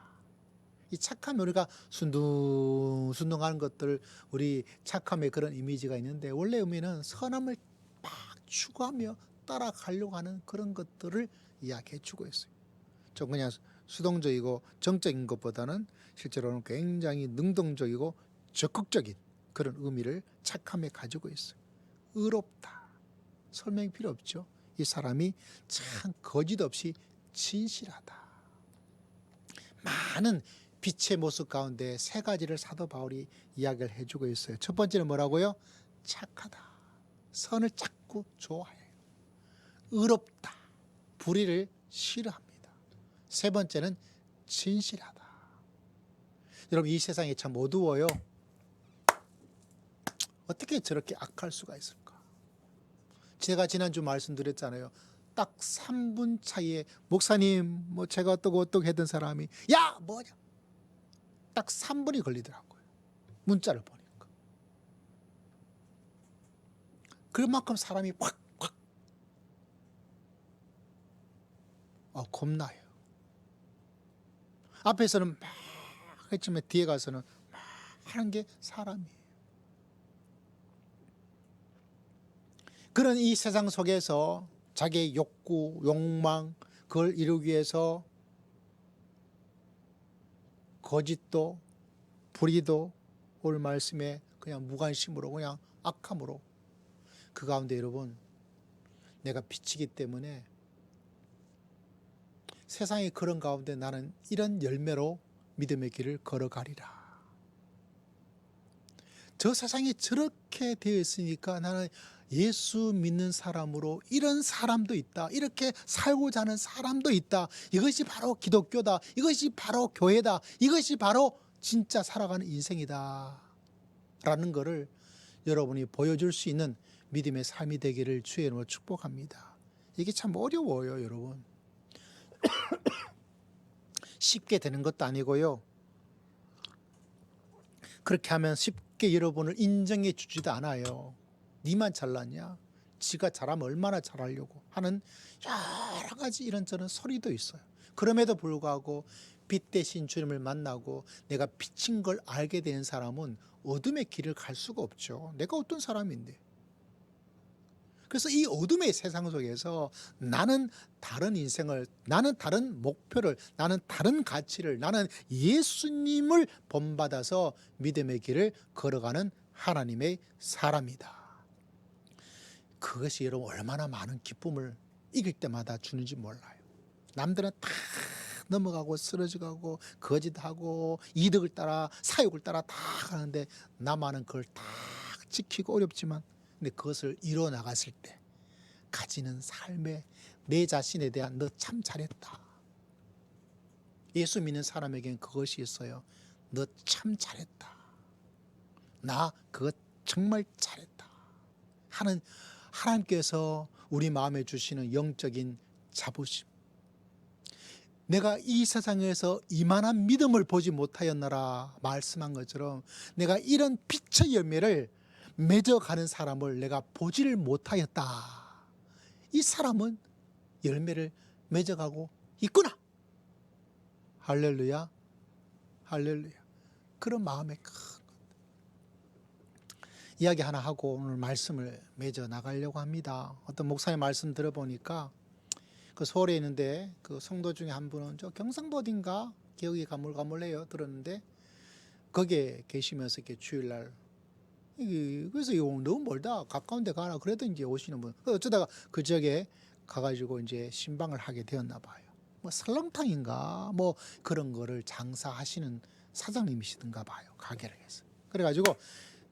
이 착함이 우리가 순둥순둥하는 것들, 우리 착함의 그런 이미지가 있는데 원래 의미는 선함을 막 추구하며 따라가려고 하는 그런 것들을 이야기해 주고 있어요. 좀 그냥 수동적이고 정적인 것보다는 실제로는 굉장히 능동적이고 적극적인 그런 의미를 착함에 가지고 있어요. 의롭다. 설명이 필요 없죠. 이 사람이 참 거짓 없이 진실하다. 많은 빛의 모습 가운데 세 가지를 사도 바울이 이야기를 해주고 있어요. 첫 번째는 뭐라고요? 착하다. 선을 자꾸 좋아해요. 의롭다. 불의를 싫어합니다. 세 번째는 진실하다. 여러분 이 세상이 참 어두워요. 어떻게 저렇게 악할 수가 있을까? 제가 지난주 말씀드렸잖아요. 딱 3분 차이에 목사님 뭐 제가 어떻게 했던 사람이 야 뭐냐 딱 3분이 걸리더라고요. 문자를 보니까. 그만큼 사람이 확 겁나요. 앞에서는 막 했지만 뒤에 가서는 막 하는 게 사람이에요. 그런 이 세상 속에서 자기의 욕구, 욕망 그걸 이루기 위해서 거짓도 불의도 오늘 말씀에 그냥 무관심으로 그냥 악함으로 그 가운데 여러분 내가 빛이기 때문에 세상의 그런 가운데 나는 이런 열매로 믿음의 길을 걸어가리라. 저 세상이 저렇게 되어 있으니까 나는 예수 믿는 사람으로 이런 사람도 있다. 이렇게 살고자 하는 사람도 있다. 이것이 바로 기독교다. 이것이 바로 교회다. 이것이 바로 진짜 살아가는 인생이다. 라는 것을 여러분이 보여줄 수 있는 믿음의 삶이 되기를 주의 이름으로 축복합니다. 이게 참 어려워요, 여러분. 쉽게 되는 것도 아니고요. 그렇게 하면 쉽게 여러분을 인정해 주지도 않아요. 니만 잘났냐? 지가 잘하면 얼마나 잘하려고 하는 여러 가지 이런저런 소리도 있어요. 그럼에도 불구하고 빛 대신 주님을 만나고 내가 빛인 걸 알게 된 사람은 어둠의 길을 갈 수가 없죠. 내가 어떤 사람인데. 그래서 이 어둠의 세상 속에서 나는 다른 인생을, 나는 다른 목표를, 나는 다른 가치를, 나는 예수님을 본받아서 믿음의 길을 걸어가는 하나님의 사람이다. 그것이 여러분 얼마나 많은 기쁨을 이길 때마다 주는지 몰라요. 남들은 다 넘어가고 쓰러져가고 거짓하고 이득을 따라 사욕을 따라 다 가는데 나만은 그걸 다 지키고 어렵지만 근데 그것을 이뤄 나갔을 때 가지는 삶에 내 자신에 대한 너 참 잘했다. 예수 믿는 사람에게는 그것이 있어요. 너 참 잘했다. 나 그거 정말 잘했다. 하는 하나님께서 우리 마음에 주시는 영적인 자부심. 내가 이 세상에서 이만한 믿음을 보지 못하였노라 말씀한 것처럼 내가 이런 빛의 열매를 맺어가는 사람을 내가 보지를 못하였다. 이 사람은 열매를 맺어가고 있구나. 할렐루야, 할렐루야. 그런 마음에 큰 이야기 하나 하고 오늘 말씀을 맺어 나가려고 합니다. 어떤 목사님 말씀 들어보니까 그 서울에 있는데 그 성도 중에 한 분은 저 경상도 어딘가 기억이 가물가물해요. 들었는데 거기에 계시면서 이렇게 주일날 그래서 이거 너무 멀다 가까운 데 가라 그러더니 오시는 분 어쩌다가 그 지역에 가가지고 이제 신방을 하게 되었나 봐요. 뭐 설렁탕인가 뭐 그런 거를 장사하시는 사장님이시던가 봐요. 가게를 해서 그래가지고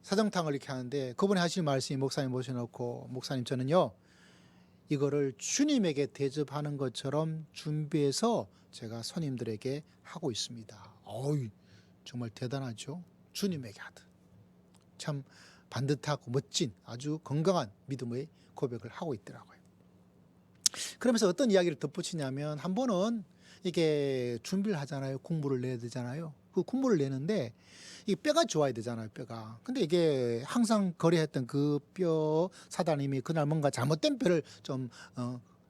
사정탕을 이렇게 하는데 그분이 하시는 말씀이 목사님 모셔놓고 목사님 저는요 이거를 주님에게 대접하는 것처럼 준비해서 제가 손님들에게 하고 있습니다. 어이 정말 대단하죠. 주님에게 하듯 참 반듯하고 멋진 아주 건강한 믿음의 고백을 하고 있더라고요. 그러면서 어떤 이야기를 덧붙이냐면 한 번은 이게 준비를 하잖아요. 국물을 내야 되잖아요. 그 국물을 내는데 이 뼈가 좋아야 되잖아요. 뼈가. 근데 이게 항상 거래했던 그 뼈 사장님이 그날 뭔가 잘못된 뼈를 좀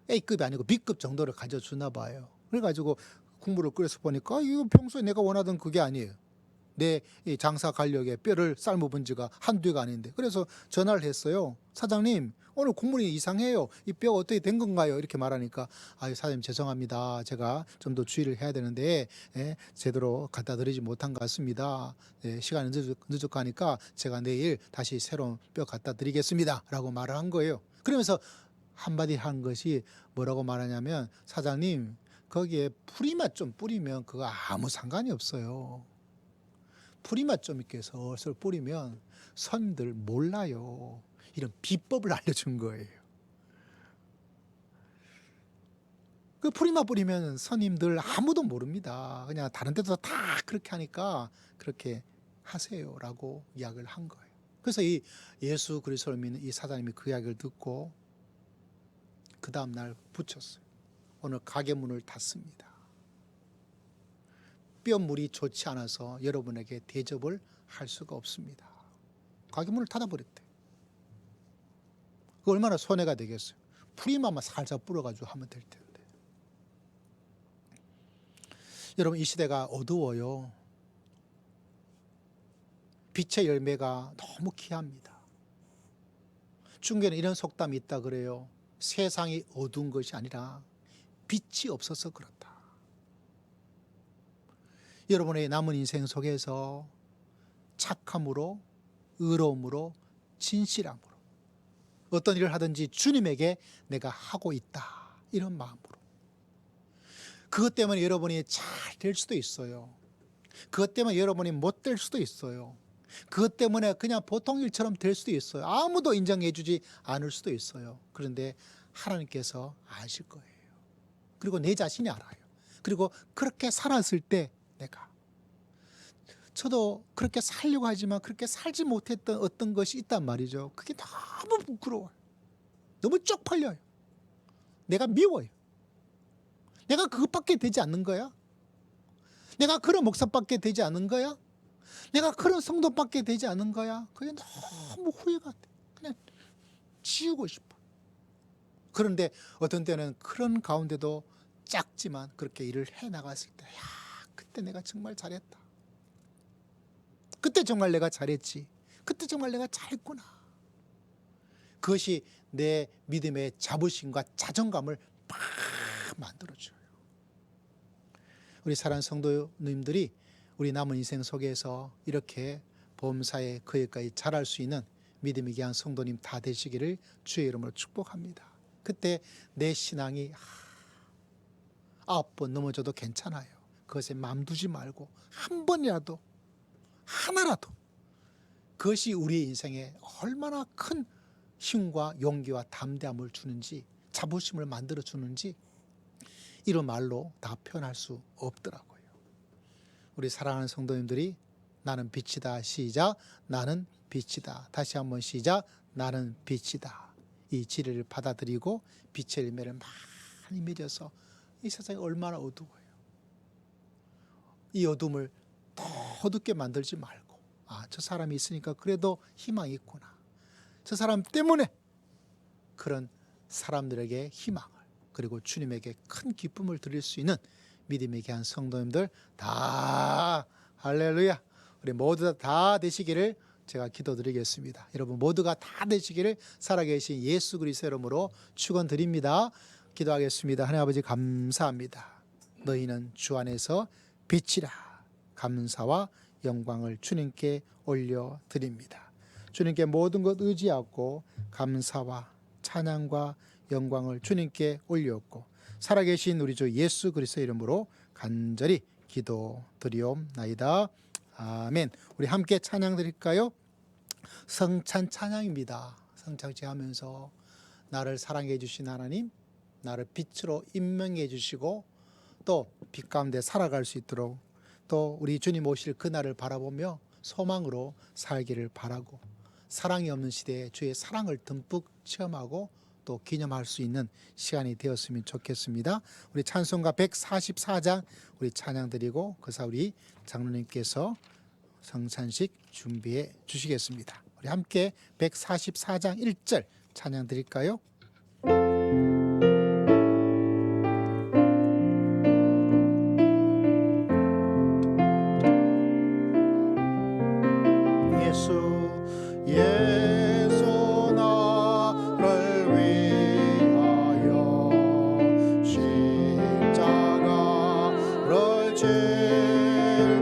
A급이 아니고 B급 정도를 가져주나 봐요. 그래가지고 국물을 끓여서 보니까 이거 평소에 내가 원하던 그게 아니에요. 내 이 장사 관력에 뼈를 삶아본 지가 한두 해가 아닌데 그래서 전화를 했어요. 사장님 오늘 국물이 이상해요. 이 뼈가 어떻게 된 건가요? 이렇게 말하니까 아유 사장님 죄송합니다. 제가 좀 더 주의를 해야 되는데 제대로 갖다 드리지 못한 것 같습니다. 시간이 늦어가니까 제가 내일 다시 새로운 뼈 갖다 드리겠습니다. 라고 말을 한 거예요. 그러면서 한마디 한 것이 뭐라고 말하냐면 사장님 거기에 풀이맛 좀 뿌리면 그거 아무 상관이 없어요. 풀이맛 좀 이렇게 설설 뿌리면 손님들 몰라요. 이런 비법을 알려준 거예요. 그 풀이맛 뿌리면 손님들 아무도 모릅니다. 그냥 다른 데도 다 그렇게 하니까 그렇게 하세요라고 이야기를 한 거예요. 그래서 이 예수 그리스도를 믿는 이 사장님이 그 이야기를 듣고 그 다음 날 붙였어요. 오늘 가게 문을 닫습니다. 뼈물이 좋지 않아서 여러분에게 대접을 할 수가 없습니다. 가게 문을 닫아버렸대. 그 얼마나 손해가 되겠어요. 풀이만 살살 뿌려가지고 하면 될 텐데. 여러분 이 시대가 어두워요. 빛의 열매가 너무 귀합니다. 중국에는 이런 속담이 있다 그래요. 세상이 어두운 것이 아니라 빛이 없어서 그렇다. 여러분의 남은 인생 속에서 착함으로, 의로움으로, 진실함으로 어떤 일을 하든지 주님에게 내가 하고 있다. 이런 마음으로. 그것 때문에 여러분이 잘 될 수도 있어요. 그것 때문에 여러분이 못 될 수도 있어요. 그것 때문에 그냥 보통 일처럼 될 수도 있어요. 아무도 인정해 주지 않을 수도 있어요. 그런데 하나님께서 아실 거예요. 그리고 내 자신이 알아요. 그리고 그렇게 살았을 때 내가 저도 그렇게 살려고 하지만 그렇게 살지 못했던 어떤 것이 있단 말이죠. 그게 너무 부끄러워요. 너무 쪽팔려요. 내가 미워요. 내가 그것밖에 되지 않는 거야? 내가 그런 목사밖에 되지 않은 거야? 내가 그런 성도밖에 되지 않은 거야? 그게 너무 후회가 돼. 그냥 지우고 싶어. 그런데 어떤 때는 그런 가운데도 작지만 그렇게 일을 해나갔을 때 그때 내가 정말 잘했다. 그때 정말 내가 잘했지. 그때 정말 내가 잘했구나. 그것이 내 믿음의 자부심과 자존감을 막 만들어줘요. 우리 사랑하는 성도님들이 우리 남은 인생 속에서 이렇게 범사에 그에까지 자랄 수 있는 믿음이 귀한 성도님 다 되시기를 주의 이름으로 축복합니다. 그때 내 신앙이 9번 넘어져도 괜찮아요. 그것에 맘 두지 말고 한 번이라도 하나라도 그것이 우리의 인생에 얼마나 큰 힘과 용기와 담대함을 주는지 자부심을 만들어 주는지 이런 말로 다 표현할 수 없더라고요. 우리 사랑하는 성도님들이 나는 빛이다. 시작. 나는 빛이다. 다시 한번 시작. 나는 빛이다. 이 진리를 받아들이고 빛의 열매를 많이 맺어서 이 세상이 얼마나 어두워요. 이 어둠을 더 어둡게 만들지 말고, 저 사람이 있으니까 그래도 희망이 있구나, 저 사람 때문에 그런 사람들에게 희망을, 그리고 주님에게 큰 기쁨을 드릴 수 있는 믿음의 귀한 성도님들 다, 할렐루야, 우리 모두 다 되시기를 제가 기도드리겠습니다. 여러분 모두가 다 되시기를 살아계신 예수 그리스도 이름으로 축원드립니다. 기도하겠습니다. 하나님 아버지 감사합니다. 너희는 주 안에서 빛이라. 감사와 영광을 주님께 올려드립니다. 주님께 모든 것 의지하고 감사와 찬양과 영광을 주님께 올렸고, 살아계신 우리 주 예수 그리스도 이름으로 간절히 기도드리옵나이다. 아멘. 우리 함께 찬양 드릴까요? 성찬 찬양입니다. 성찬식 하면서 나를 사랑해 주신 하나님, 나를 빛으로 임명해 주시고 또 빛 가운데 살아갈 수 있도록, 또 우리 주님 오실 그날을 바라보며 소망으로 살기를 바라고, 사랑이 없는 시대에 주의 사랑을 듬뿍 체험하고 또 기념할 수 있는 시간이 되었으면 좋겠습니다. 우리 찬송가 144장 우리 찬양 드리고 그사 우리 장로님께서 성찬식 준비해 주시겠습니다. 우리 함께 144장 1절 찬양 드릴까요? 예수 나를 위하여 십자가를 질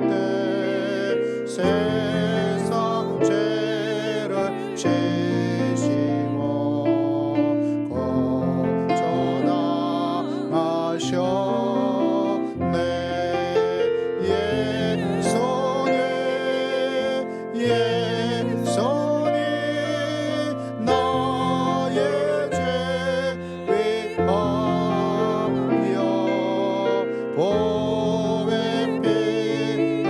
때 세상 죄를 지시고 거저당하셨네. 예수님 나의 죄 위하여 보배 피를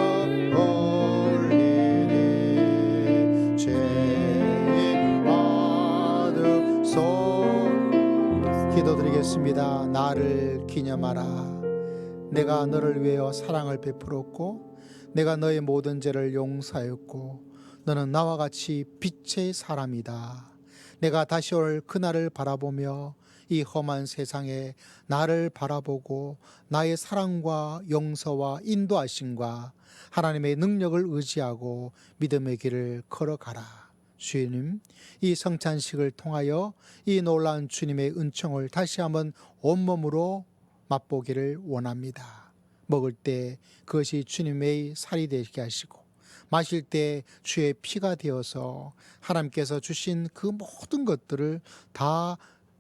흘리니 죄인 받으소. 기도드리겠습니다. 나를 기념하라. 내가 너를 위하여 사랑을 베풀었고 내가 너의 모든 죄를 용서하였고 너는 나와 같이 빛의 사람이다. 내가 다시 올 그날을 바라보며 이 험한 세상에 나를 바라보고 나의 사랑과 용서와 인도하심과 하나님의 능력을 의지하고 믿음의 길을 걸어가라. 주님, 이 성찬식을 통하여 이 놀라운 주님의 은총을 다시 한번 온몸으로 맛보기를 원합니다. 먹을 때 그것이 주님의 살이 되게 하시고 마실 때 주의 피가 되어서 하나님께서 주신 그 모든 것들을 다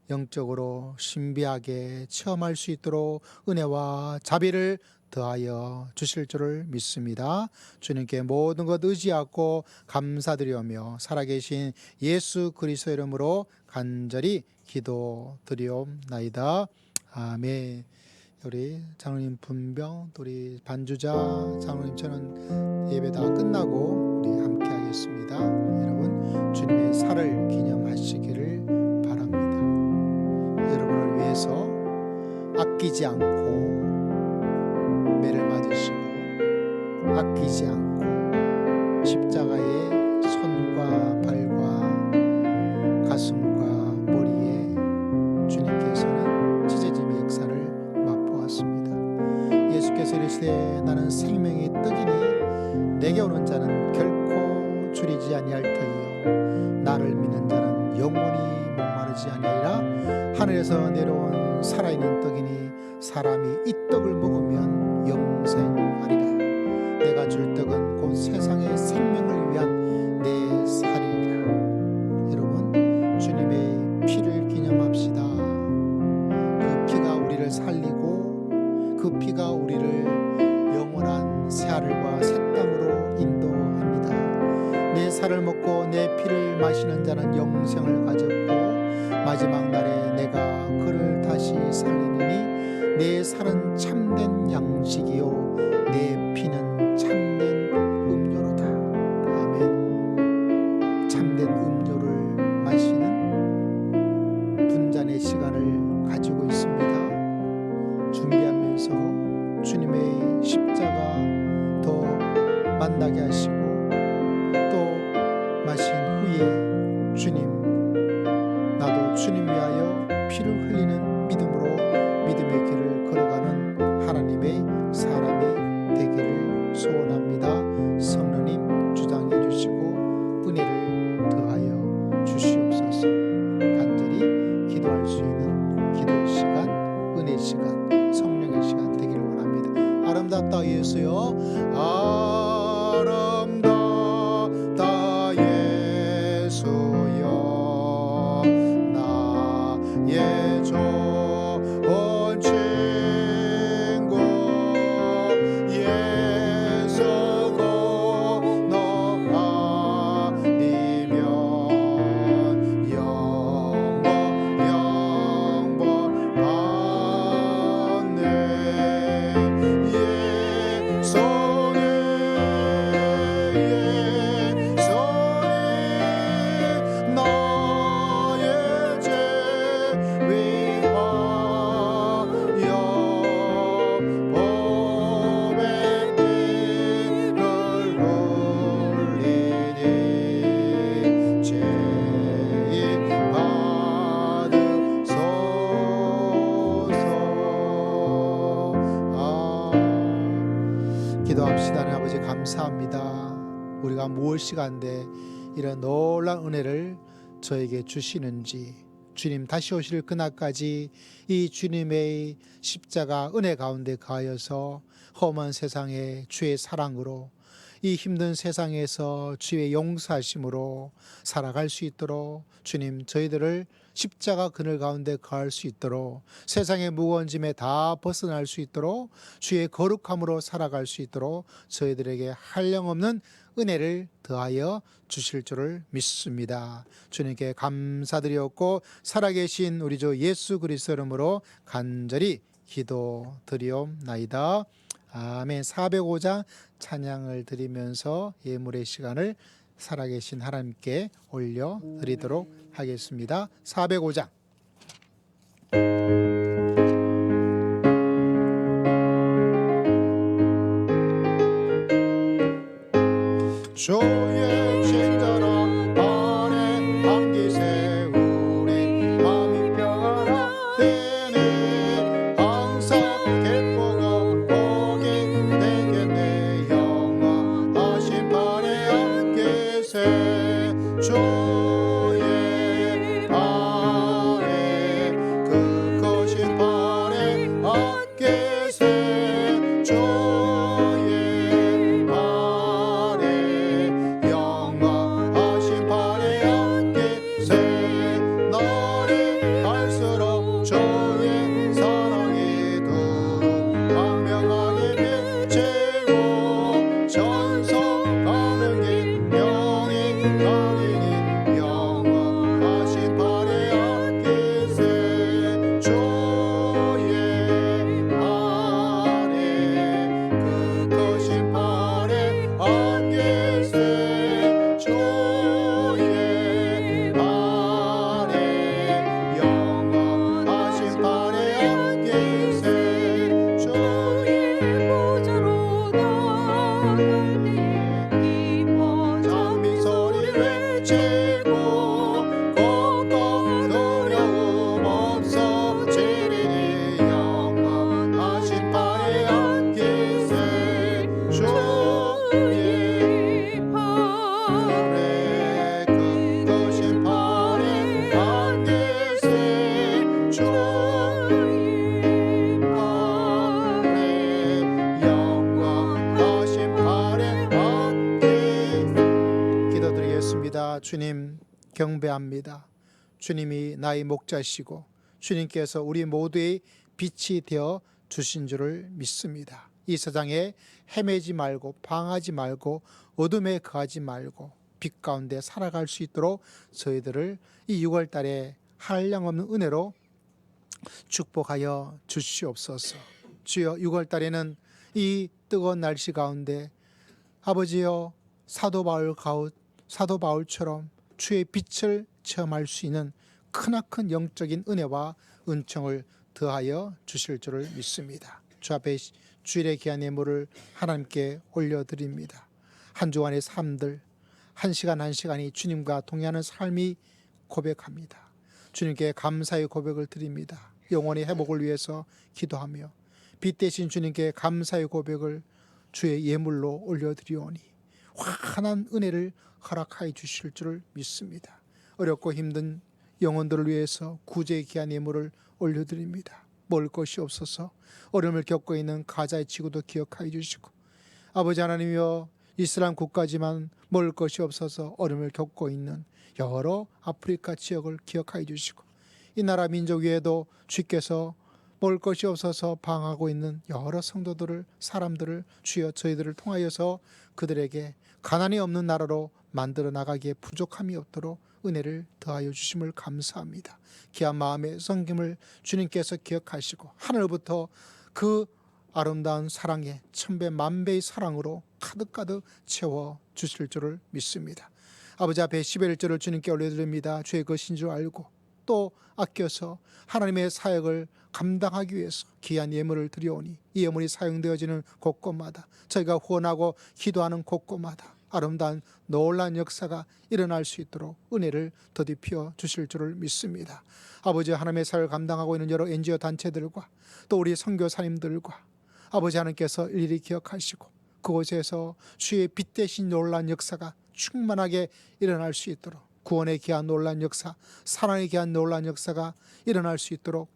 영적으로 신비하게 체험할 수 있도록 은혜와 자비를 더하여 주실 줄을 믿습니다. 주님께 모든 것 의지하고 감사드리오며 살아계신 예수 그리스도 이름으로 간절히 기도드리옵나이다. 아멘. 우리 장로님 분병, 또 우리 반주자 장로님, 저는 예배 다 끝나고 우리 함께 하겠습니다. 여러분 주님의 살을 기념하시기를 바랍니다. 여러분을 위해서 아끼지 않고 매를 맞으시고 아끼지 않고 십자가의 손과 발과 가슴과 머리에 주님께서는 찢어짐의 역사를 맛보았습니다. 예수께서 이르시되 나는 생명의 떡이니 내게 오는 자는 결코 줄이지 아니할 터이요 나를 믿는 자는 영원히 목마르지 아니하리라. 하늘에서 내려온 살아있는 떡이니 사람이 이 떡을 먹으면 영생하리라. 내가 줄 떡은 곧 세상의 생명을 위한 내 살이라. 여러분 주님의 피를 기념합시다. 그 피가 우리를 살리고 그 피가 우리를 영원한 새하늘과 새 땅으로 인도합니다. 내 살을 먹고 내 피를 마시는 자는 영생을 가졌고 마지막 날에 내가 그를 다시 살리니 내 살은 참된 양식이요 내 피는 참된 음료로다. 아멘. 참된 음료를 마시는 분잔의 시간을 가지고 있습니다. 준비하면서 주님의 십자가 피를 흘리는 믿음으로 믿음의 길을 걸어가는 하나님의 사람이 되기를 소원합니다. 성령님 주장해 주시고 은혜를 더하여 주시옵소서. 간절히 기도할 수 있는 기도의 시간, 은혜 시간, 성령의 시간 되기를 원합니다. 아름답다 예수여, 아름답다 예수여, 나의 좋은 친구 예수 건너 아니면 영원 받네. 예수님 나의 죄 위하여 보배 피를 흘리니 죄인 받으소서. 기도합시다. 하나님 아버지 감사합니다. 우리가 무엇이간데 이런 놀라운 은혜를 저에게 주시는지, 주님 다시 오실 그날까지 이 주님의 십자가 은혜 가운데 가하여서 험한 세상에 주의 사랑으로, 이 힘든 세상에서 주의 용서하심으로 살아갈 수 있도록 주님 저희들을 십자가 그늘 가운데 가할 수 있도록, 세상의 무거운 짐에 다 벗어날 수 있도록, 주의 거룩함으로 살아갈 수 있도록 저희들에게 한량없는 은혜를 더하여 주실 줄을 믿습니다. 주님께 감사드리옵고 살아계신 우리 주 예수 그리스도 이름으로 간절히 기도드리옵나이다. 아멘. 405장 찬양을 드리면서 예물의 시간을 살아계신 하나님께 올려드리도록 하겠습니다. 405장. 주의 친절한 발에 안기 세우리 마음이 평안하되니 항상 기쁘고 복이 되겠네. 영원하신 발에 안기 세 주의 발에 그 거신 발에 안기 세 주의 발에 영원하신 발에 안기 세 날이 갈수록 주의 사랑이 두루 광명하게 비치고 전성 가능히 명이 가리니 영원하신 발에 안기 세 주의 발에 그 거신 발에 안기 세 주의 발에 영원하신 발에 안기 세 주의 보좌로 나갈 때 기뻐 찬미소리 외치고 꼭꼭 두려움 없어지리니 영원하신 발에 안기 세 주의 발에 그 거신 발에 안기 세 주의 발에 영원하신 발에 안기. 기도드리겠습니다. 주님 경배합니다. 주님이 나의 목자시고 주님께서 우리 모두의 빛이 되어 주신 줄을 믿습니다. 이 세상에 헤매지 말고 방하지 말고 어둠에 거하지 말고 빛 가운데 살아갈 수 있도록 저희들을 이 6월달에 한량없는 은혜로 축복하여 주시옵소서. 주여, 6월달에는 이 뜨거운 날씨 가운데 아버지여 사도 바울처럼 주의 빛을 체험할 수 있는 크나큰 영적인 은혜와 은총을 더하여 주실 줄을 믿습니다. 주 앞에 주일의 귀한 예물을 하나님께 올려드립니다. 한 주간의 삶들, 한 시간 한 시간이 주님과 동행하는 삶이 고백합니다. 주님께 감사의 고백을 드립니다. 영혼의 회복을 위해서 기도하며 빛 대신 주님께 감사의 고백을 주의 예물로 올려드리오니 환한 은혜를 허락하여 주실 줄을 믿습니다. 어렵고 힘든 영혼들을 위해서 구제의 귀한 예물을 올려드립니다. 먹을 것이 없어서 어려움을 겪고 있는 가자의 지구도 기억하여 주시고, 아버지 하나님이여, 이슬람 국가지만 먹을 것이 없어서 어려움을 겪고 있는 여러 아프리카 지역을 기억하여 주시고, 이 나라 민족 위에도 주께서 먹을 것이 없어서 방황하고 있는 여러 성도들을, 사람들을 주여 저희들을 통하여서 그들에게 가난이 없는 나라로 만들어 나가기에 부족함이 없도록 은혜를 더하여 주심을 감사합니다. 귀한 마음의 섬김을 주님께서 기억하시고 하늘부터 그 아름다운 사랑에 천배 만배의 사랑으로 가득가득 채워 주실 줄을 믿습니다. 아버지 앞에 11조를 주님께 올려드립니다. 주의 것인 줄 알고 또 아껴서 하나님의 사역을 감당하기 위해서 귀한 예물을 드려오니 이 예물이 사용되어지는 곳곳마다, 저희가 후원하고 기도하는 곳곳마다 아름다운 놀라운 역사가 일어날 수 있도록 은혜를 더디펴 주실 줄을 믿습니다. 아버지, 하나님의 사역을 감당하고 있는 여러 NGO 단체들과 또 우리 선교사님들과 아버지 하나님께서 일일이 기억하시고 그곳에서 주의 빛 대신 놀라운 역사가 충만하게 일어날 수 있도록, 구원의 귀한 놀라운 역사, 사랑의 귀한 놀라운 역사가 일어날 수 있도록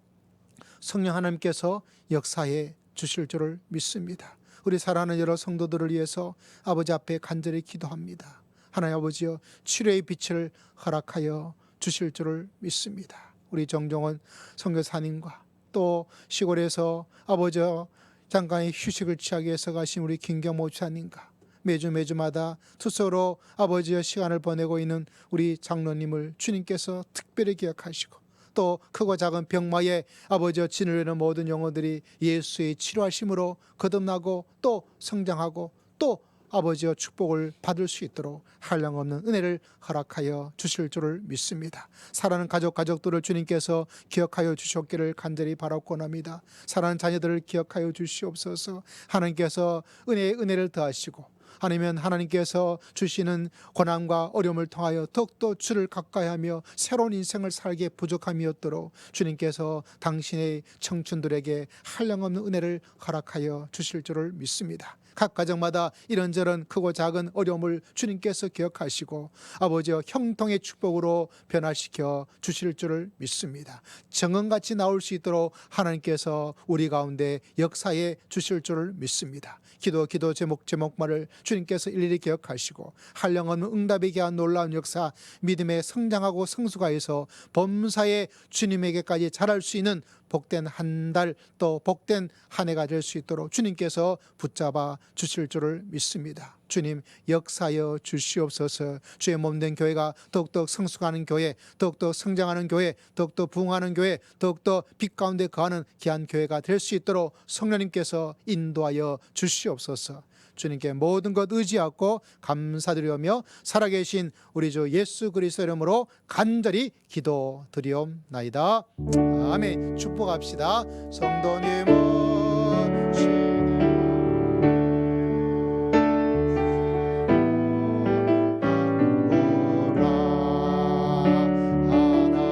성령 하나님께서 역사해 주실 줄을 믿습니다. 우리 사랑하는 여러 성도들을 위해서 아버지 앞에 간절히 기도합니다. 하나님 아버지여, 치료의 빛을 허락하여 주실 줄을 믿습니다. 우리 정종원 선교사님과 또 시골에서 아버지여 잠깐의 휴식을 취하기 위해서 가신 우리 김경모 목사님과 매주마다 투서로 아버지의 시간을 보내고 있는 우리 장로님을 주님께서 특별히 기억하시고, 또 크고 작은 병마에 아버지의 진을 외는 모든 영혼들이 예수의 치료하심으로 거듭나고 또 성장하고 또 아버지의 축복을 받을 수 있도록 한량없는 은혜를 허락하여 주실 줄을 믿습니다. 사랑하는 가족들을 주님께서 기억하여 주셨기를 간절히 바라옵고합니다. 사랑하는 자녀들을 기억하여 주시옵소서. 하나님께서 은혜를 더하시고, 아니면 하나님께서 주시는 고난과 어려움을 통하여 더욱더 주를 가까이하며 새로운 인생을 살기에 부족함이 없도록 주님께서 당신의 청춘들에게 한량없는 은혜를 허락하여 주실 줄을 믿습니다. 각 가정마다 이런저런 크고 작은 어려움을 주님께서 기억하시고 아버지여 형통의 축복으로 변화시켜 주실 줄을 믿습니다. 정은같이 나올 수 있도록 하나님께서 우리 가운데 역사해 주실 줄을 믿습니다. 기도 제목말을 주님께서 일일이 기억하시고 한량없는 응답에 대한 놀라운 역사, 믿음에 성장하고 성숙하여서 범사에 주님에게까지 자랄 수 있는 복된 한 달, 또 복된 한 해가 될 수 있도록 주님께서 붙잡아 주실 줄을 믿습니다. 주님 역사여 주시옵소서. 주의 몸된 교회가 더욱더 성숙하는 교회, 더욱더 성장하는 교회, 더욱더 부흥하는 교회, 더욱더 빛 가운데 거하는 귀한 교회가 될 수 있도록 성령님께서 인도하여 주시옵소서. 주님께 모든 것 의지하고 감사드리며 살아계신 우리 주 예수 그리스도 이름으로 간절히 기도드리옵나이다. 아멘. 축복합시다. 성도님은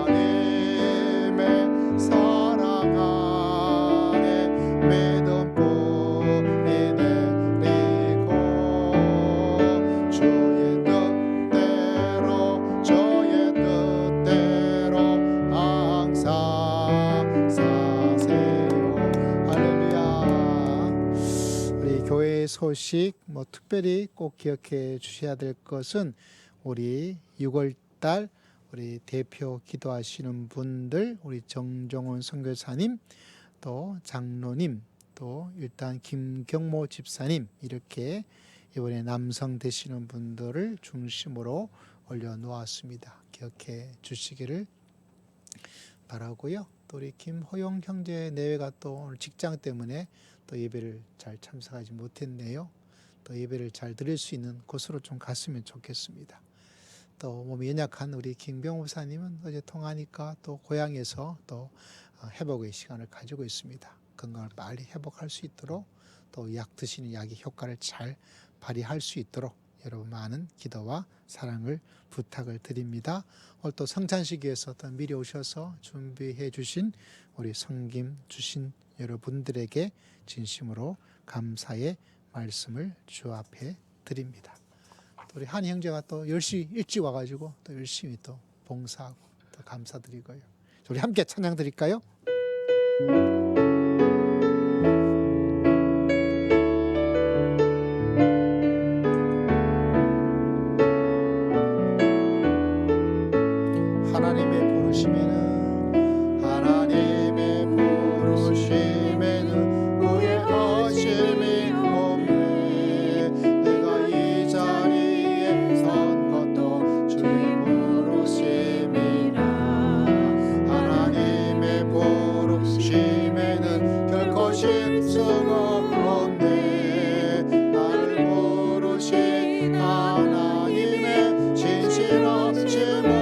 하나님의 사랑 안에 믿음 뿌리 내리고 주의 뜻대로 항상 사세요. 할렐루야. 우리 교회의 소식 특별히 꼭 기억해 주셔야 될 것은 우리 6월달 우리 대표 기도하시는 분들, 우리 정종원 선교사님, 또 장로님, 또 일단 김경모 집사님, 이렇게 이번에 남성 되시는 분들을 중심으로 올려놓았습니다. 기억해 주시기를 바라고요. 또 우리 김호영 형제 내외가 또 오늘 직장 때문에 또 예배를 잘 참석하지 못했네요. 또 예배를 잘 드릴 수 있는 곳으로 좀 갔으면 좋겠습니다. 또 몸이 연약한 우리 김병호 사님은 어제 통하니까 또 고향에서 또 회복의 시간을 가지고 있습니다. 건강을 빨리 회복할 수 있도록 또 약 드시는 약의 효과를 잘 발휘할 수 있도록 여러분 많은 기도와 사랑을 부탁을 드립니다. 오늘 또 성찬식 위해서 또 미리 오셔서 준비해 주신 우리 섬김 주신 여러분들에게 진심으로 감사의 말씀을 주 앞에 드립니다. 또 우리 한 형제가 또 10시 일찍 와가지고 또 열심히 또 봉사하고 또 감사드리고요. 우리 함께 찬양 드릴까요? 하나님의 부르심에는 후회하심이 없네. 내가 이 자리에 선 것도 주의 부르심이라. 하나님의 부르심에는 결코 실수가 없네. 나를 부르신 하나님의 진실하심을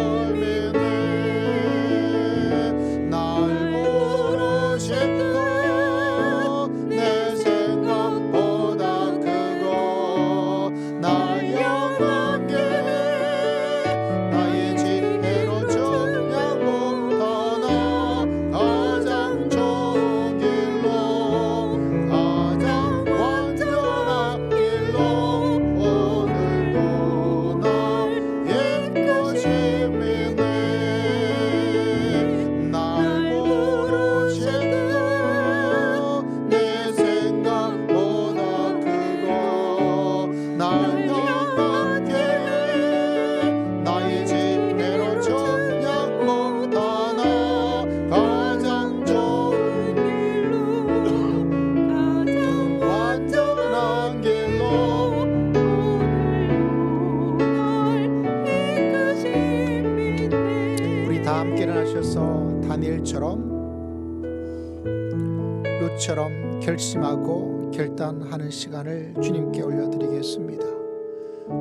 룻처럼 결심하고 결단하는 시간을 주님께 올려드리겠습니다.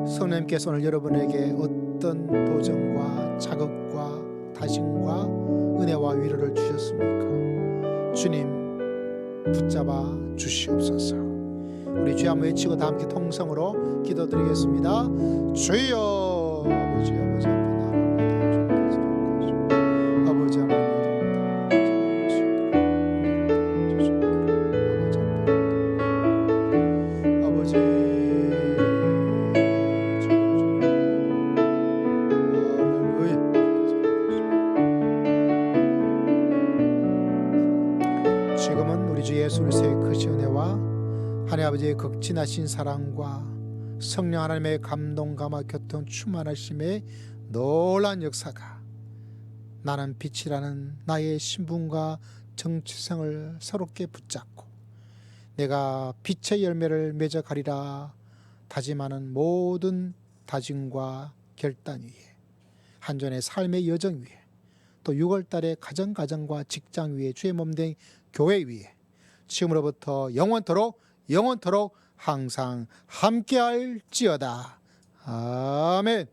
성령님께서 오늘 여러분에게 어떤 도전과 자극과 다짐과 은혜와 위로를 주셨습니까? 주님 붙잡아 주시옵소서. 우리 주여 한번 외치고 다 함께 통성으로 기도드리겠습니다. 주여 아버지 아버지 앞에 나갑니다. 아버지 하나님 예수 그리스도의 크신 은혜와 하나님 아버지의 극진하신 사랑과 성령 하나님의 감동 감화 교통 충만하심의 놀라운 역사가 나는 빛이라는 나의 신분과 정체성을 새롭게 붙잡고 내가 빛의 열매를 맺어가리라 다짐하는 모든 다짐과 결단 위에 한전의 삶의 여정 위에 또 6월달의 가정과 직장 위에 주의 몸된 교회 위에 지금으로부터 영원토록 항상 함께할지어다. 아멘.